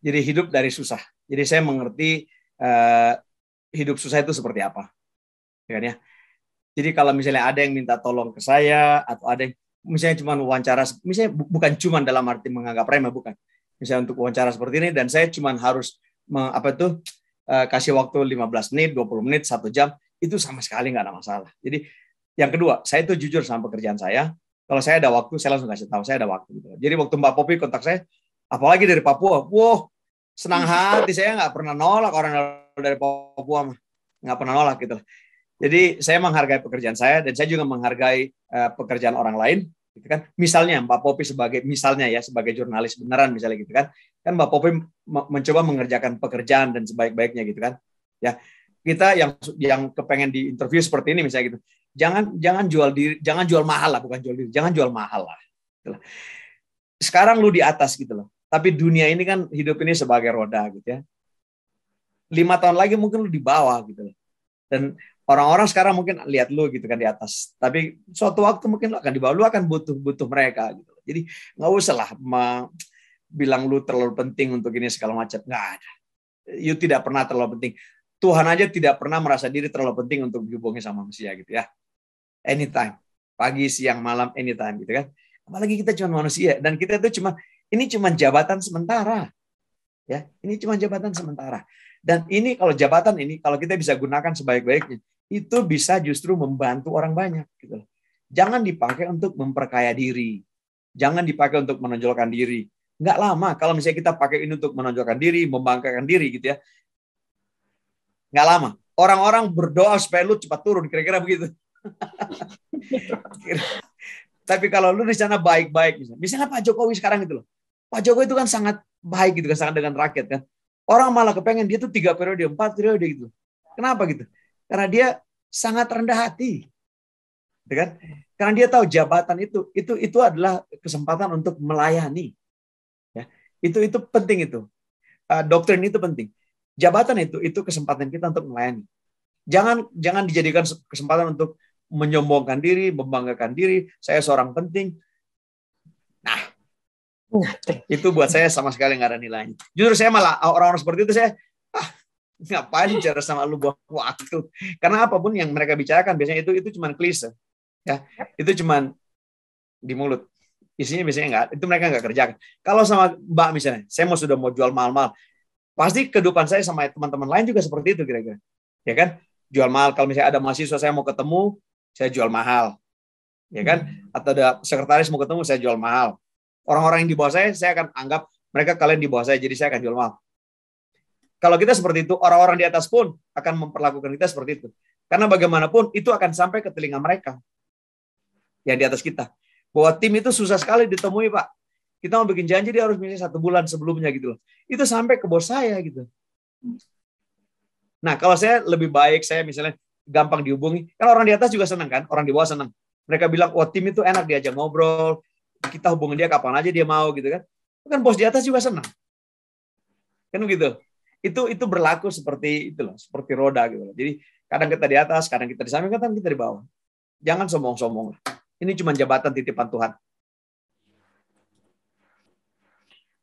Jadi hidup dari susah. Jadi saya mengerti hidup susah itu seperti apa, ya. Jadi kalau misalnya ada yang minta tolong ke saya atau ada yang misalnya cuma wawancara, misalnya bukan cuma dalam arti menganggap remeh, bukan. Misalnya untuk wawancara seperti ini dan saya cuma harus kasih waktu 15 menit, 20 menit, 1 jam, itu sama sekali nggak ada masalah. Jadi yang kedua, saya itu jujur sama pekerjaan saya. Kalau saya ada waktu, saya langsung kasih tahu saya ada waktu. Gitu. Jadi waktu Mbak Popi kontak saya, apalagi dari Papua, senang hati, saya nggak pernah nolak orang dari Papua, nggak pernah nolak gitu. Jadi saya menghargai pekerjaan saya dan saya juga menghargai pekerjaan orang lain. Gitu kan. Misalnya Mbak Popi sebagai jurnalis beneran misalnya gitu kan Mbak Popi mencoba mengerjakan pekerjaan dan sebaik-baiknya gitu kan. Ya kita yang kepengen di interview seperti ini misalnya gitu. Jangan jual diri, jangan jual mahal lah, bukan jual diri, jangan jual mahal lah. Gitu. Sekarang lu di atas gitu loh. Tapi dunia ini kan hidup ini sebagai roda gitu ya. 5 tahun lagi mungkin lu di bawah gitu loh. Dan orang-orang sekarang mungkin lihat lu gitu kan di atas. Tapi suatu waktu mungkin lu akan di bawah, lu akan butuh mereka gitu. Jadi nggak usah lah bilang lu terlalu penting untuk ini segala macam. Nggak ada. You tidak pernah terlalu penting. Tuhan aja tidak pernah merasa diri terlalu penting untuk dihubungi sama manusia gitu ya. Anytime, pagi, siang, malam, anytime gitu kan. Apalagi kita cuma manusia dan kita itu ini cuma jabatan sementara. Ya, ini cuma jabatan sementara. Dan ini kalau jabatan ini kalau kita bisa gunakan sebaik-baiknya, itu bisa justru membantu orang banyak gitu. Jangan dipakai untuk memperkaya diri. Jangan dipakai untuk menonjolkan diri. Nggak lama kalau misalnya kita pakai ini untuk menonjolkan diri, membanggakan diri gitu ya. Nggak lama. Orang-orang berdoa supaya lu cepat turun, kira-kira begitu. Tapi kalau lu di sana baik-baik, misalnya Pak Jokowi sekarang gitu loh. Pak Jokowi itu kan sangat baik gitu kan, sangat dengan rakyat kan. Orang malah kepengen dia tuh 3 periode, 4 periode gitu. Kenapa gitu? Karena dia sangat rendah hati. Gitu kan? Karena dia tahu jabatan itu adalah kesempatan untuk melayani. Ya. Itu penting itu. Doktrin itu penting. Jabatan itu kesempatan kita untuk melayani. Jangan dijadikan kesempatan untuk menyombongkan diri, membanggakan diri, saya seorang penting. Nah, itu buat saya sama sekali nggak ada nilainya. Jujur saya malah orang-orang seperti itu saya ngapain bicara sama lu buang waktu. Karena apapun yang mereka bicarakan biasanya itu cuma klise. Ya, itu cuma di mulut. Isinya biasanya nggak, itu mereka nggak kerjakan. Kalau sama Mbak misalnya, saya sudah mau jual mahal-mahal, pasti kehidupan saya sama teman-teman lain juga seperti itu kira-kira. Ya kan? Jual mahal. Kalau misalnya ada mahasiswa saya mau ketemu, saya jual mahal. Ya kan? Atau ada sekretaris mau ketemu, saya jual mahal. Orang-orang yang di bawah saya akan anggap mereka kalian di bawah saya, jadi saya akan jual mahal. Kalau kita seperti itu, orang-orang di atas pun akan memperlakukan kita seperti itu. Karena bagaimanapun itu akan sampai ke telinga mereka yang di atas kita. Bahwa tim itu susah sekali ditemui, Pak. Kita mau bikin janji, dia harus misalnya 1 bulan sebelumnya gitu loh. Itu sampai ke bos saya gitu. Nah, kalau saya lebih baik, saya misalnya gampang dihubungi. Kan orang di atas juga senang kan, orang di bawah senang. Mereka bilang, wah tim itu enak diajak ngobrol, kita hubungin dia kapan aja dia mau gitu kan. Kan bos di atas juga senang. Kan begitu. Itu berlaku seperti itu loh, seperti roda gitu loh. Jadi kadang kita di atas, kadang kita di samping, kadang kita di bawah. Jangan sombong-sombong. Ini cuma jabatan titipan Tuhan.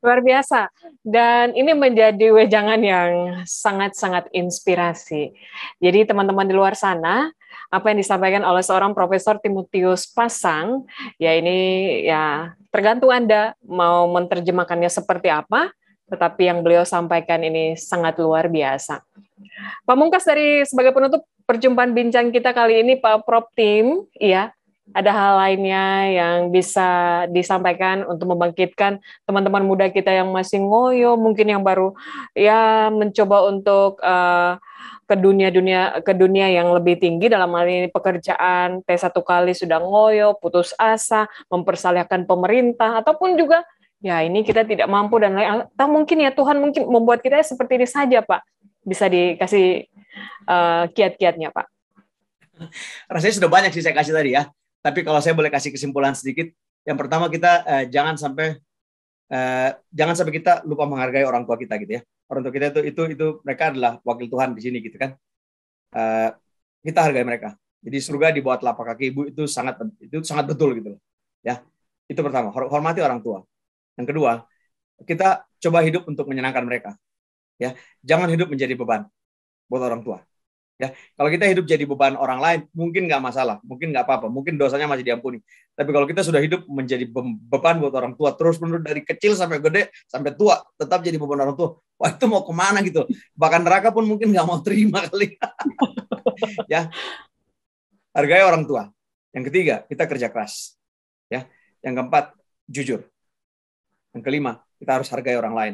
Luar biasa. Dan ini menjadi wejangan yang sangat-sangat inspirasi. Jadi teman-teman di luar sana, apa yang disampaikan oleh seorang Profesor Timotius Pasang, ya ini ya tergantung Anda mau menerjemahkannya seperti apa, tetapi yang beliau sampaikan ini sangat luar biasa. Pak Mungkas, dari sebagai penutup perjumpaan bincang kita kali ini, Pak Prof Tim, ya, ada hal lainnya yang bisa disampaikan untuk membangkitkan teman-teman muda kita yang masih ngoyo, mungkin yang baru ya mencoba untuk ke dunia yang lebih tinggi, dalam hal ini pekerjaan, T1 kali sudah ngoyo, putus asa, mempersalahkan pemerintah, ataupun juga ya ini kita tidak mampu dan lain, atau mungkin ya Tuhan mungkin membuat kita seperti ini saja, Pak. Bisa dikasih kiat-kiatnya, Pak. Rasanya sudah banyak sih saya kasih tadi ya. Tapi kalau saya boleh kasih kesimpulan sedikit, yang pertama kita jangan sampai kita lupa menghargai orang tua kita gitu ya. Orang tua kita itu mereka adalah wakil Tuhan di sini gitu kan. Kita hargai mereka. Jadi surga di bawah telapak kaki ibu itu sangat betul gitu loh. Ya. Itu pertama, hormati orang tua. Yang kedua, kita coba hidup untuk menyenangkan mereka. Ya, jangan hidup menjadi beban buat orang tua. Ya, kalau kita hidup jadi beban orang lain, mungkin nggak masalah, mungkin nggak apa-apa, mungkin dosanya masih diampuni. Tapi kalau kita sudah hidup menjadi beban buat orang tua, terus-menerus dari kecil sampai gede, sampai tua, tetap jadi beban orang tua, wah itu mau kemana gitu? Bahkan neraka pun mungkin nggak mau terima kali. Ya, hargai orang tua. Yang ketiga, kita kerja keras. Ya, yang keempat, jujur. Yang kelima, kita harus hargai orang lain.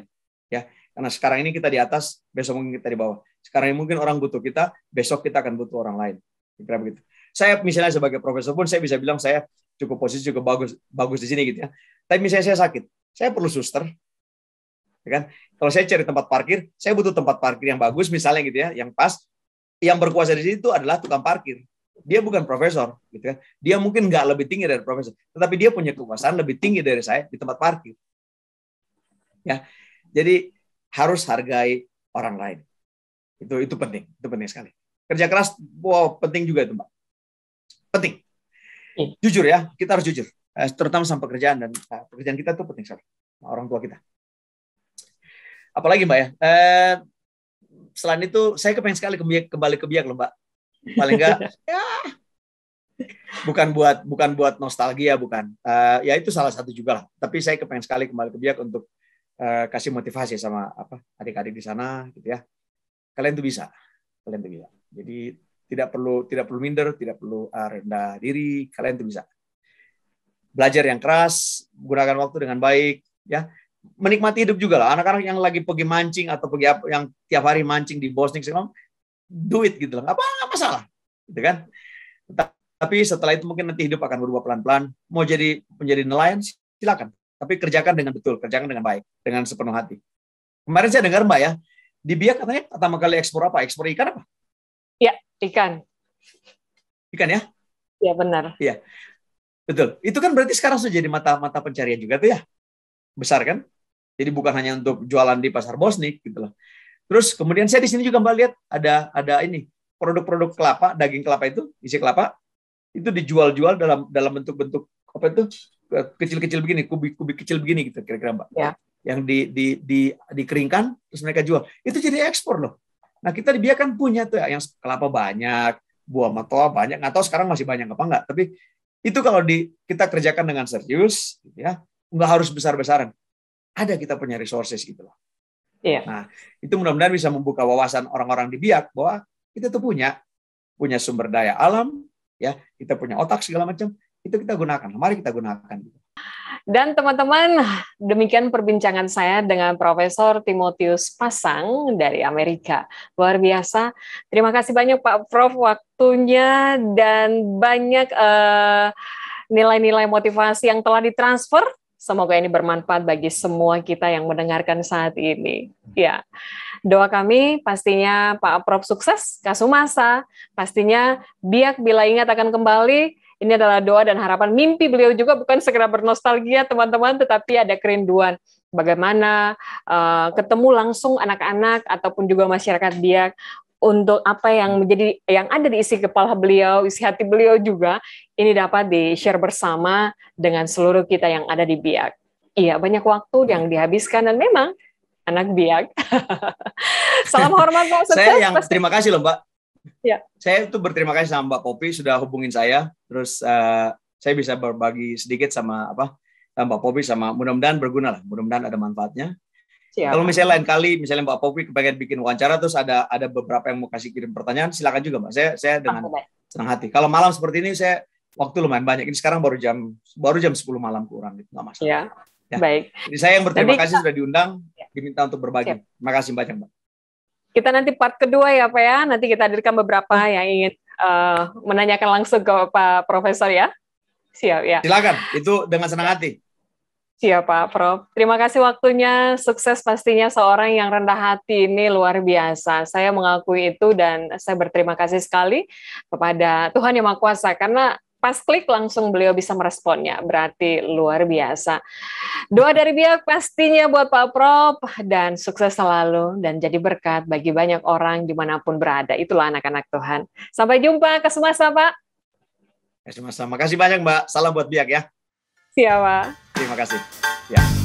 Ya, karena sekarang ini kita di atas, besok mungkin kita di bawah. Sekarang ini mungkin orang butuh kita, besok kita akan butuh orang lain. Kira begitu. Saya misalnya sebagai profesor pun saya bisa bilang saya cukup posisi cukup bagus di sini gitu ya. Tapi misalnya saya sakit, saya perlu suster. Ya kan? Kalau saya cari tempat parkir, saya butuh tempat parkir yang bagus misalnya gitu ya, yang pas. Yang berkuasa di situ adalah tukang parkir. Dia bukan profesor, gitu kan. Dia mungkin nggak lebih tinggi dari profesor, tetapi dia punya kekuasaan lebih tinggi dari saya di tempat parkir. Ya. Jadi harus hargai orang lain. Itu penting sekali. Kerja keras, wow, penting juga itu, Mbak. Penting. Jujur ya, kita harus jujur. Terutama sama pekerjaan dan pekerjaan kita itu penting sekali. Orang tua kita. Apalagi Mbak ya. Selain itu, saya kepengen sekali kembali ke Biak loh, Mbak. Paling enggak, ya, bukan buat nostalgia, bukan. Ya itu salah satu juga lah. Tapi saya kepengen sekali kembali ke Biak untuk kasih motivasi sama adik-adik di sana, gitu ya. Kalian tuh bisa. Jadi tidak perlu minder, tidak perlu rendah diri. Kalian tuh bisa. Belajar yang keras, gunakan waktu dengan baik, ya. menikmati hidup juga lah. Anak-anak yang lagi pergi mancing atau pergi apa, yang tiap hari mancing di Bosnik, do it gitu lah. Apa masalah, gitu kan? Tapi setelah itu mungkin nanti hidup akan berubah pelan-pelan. Mau menjadi nelayan, silakan. Tapi kerjakan dengan betul, kerjakan dengan baik, dengan sepenuh hati. Kemarin saya dengar Mbak ya, di Biak katanya pertama kali ekspor apa? Ekspor ikan apa? Ya, ikan. Ikan ya? Ya benar. Iya, betul. Itu kan berarti sekarang sudah jadi mata pencarian juga tuh ya, besar kan? Jadi bukan hanya untuk jualan di pasar Bosnik gitu loh. Terus kemudian saya di sini juga Mbak lihat ada ini produk-produk kelapa, daging kelapa itu, isi kelapa itu dijual-jual dalam bentuk-bentuk apa itu kecil-kecil begini, kubik-kubik kecil begini gitu kira-kira Mbak. Ya. Yang dikeringkan terus mereka jual. Itu jadi ekspor loh. Nah, kita di Biak kan punya tuh yang kelapa banyak, buah matoa banyak, nggak tahu sekarang masih banyak apa enggak, tapi itu kalau kita kerjakan dengan serius gitu ya, nggak harus besar-besaran. Ada kita punya resources gitu loh. Iya. Nah, itu mudah-mudahan bisa membuka wawasan orang-orang di Biak bahwa kita tuh punya sumber daya alam, ya, kita punya otak segala macam, itu kita gunakan. Mari kita gunakan. Dan teman-teman, demikian perbincangan saya dengan Profesor Timotius Pasang dari Amerika. Luar biasa. Terima kasih banyak Pak Prof waktunya dan banyak nilai-nilai motivasi yang telah ditransfer. Semoga ini bermanfaat bagi semua kita yang mendengarkan saat ini. Ya, doa kami pastinya Pak Prof sukses, Kasumasa, pastinya Biak bila ingat akan kembali. Ini adalah doa dan harapan mimpi beliau juga, bukan segera bernostalgia teman-teman, tetapi ada kerinduan. Bagaimana ketemu langsung anak-anak ataupun juga masyarakat Biak untuk apa yang ada di isi kepala beliau, isi hati beliau juga, ini dapat di-share bersama dengan seluruh kita yang ada di Biak. Iya, banyak waktu yang dihabiskan dan memang anak Biak. Salam hormat Pak. Saya terima kasih loh Mbak. Ya. Saya tuh berterima kasih sama Mbak Popi sudah hubungin saya, terus saya bisa berbagi sedikit sama Mbak Popi, sama mudah-mudahan berguna lah, mudah-mudahan ada manfaatnya. Siapa? Kalau misalnya lain kali, misalnya Mbak Popi kepengen bikin wawancara, terus ada beberapa yang mau kasih kirim pertanyaan, silakan juga Mbak. Saya dengan senang hati. Kalau malam seperti ini, saya waktu lumayan banyak. Ini sekarang baru jam 10 malam kurang, gitu, nggak masalah. Ya. Baik. Jadi saya yang berterima kasih sudah diundang, diminta untuk berbagi. Terima kasih banyak Mbak. Kita nanti part kedua ya Pak ya. Nanti kita hadirkan beberapa yang ingin menanyakan langsung ke Pak Profesor ya. Siap ya. Silakan. Itu dengan senang hati. Siap Pak Prof. Terima kasih waktunya, sukses pastinya seorang yang rendah hati ini luar biasa. Saya mengakui itu dan saya berterima kasih sekali kepada Tuhan Yang Maha Kuasa karena pas klik langsung beliau bisa meresponnya, berarti luar biasa. Doa dari Biak pastinya buat Pak Prof dan sukses selalu dan jadi berkat bagi banyak orang dimanapun berada. Itulah anak-anak Tuhan. Sampai jumpa, Kasumasa Pak. Kasumasa, makasih banyak Mbak. Salam buat Biak ya. Siap Pak. Terima kasih. Ya.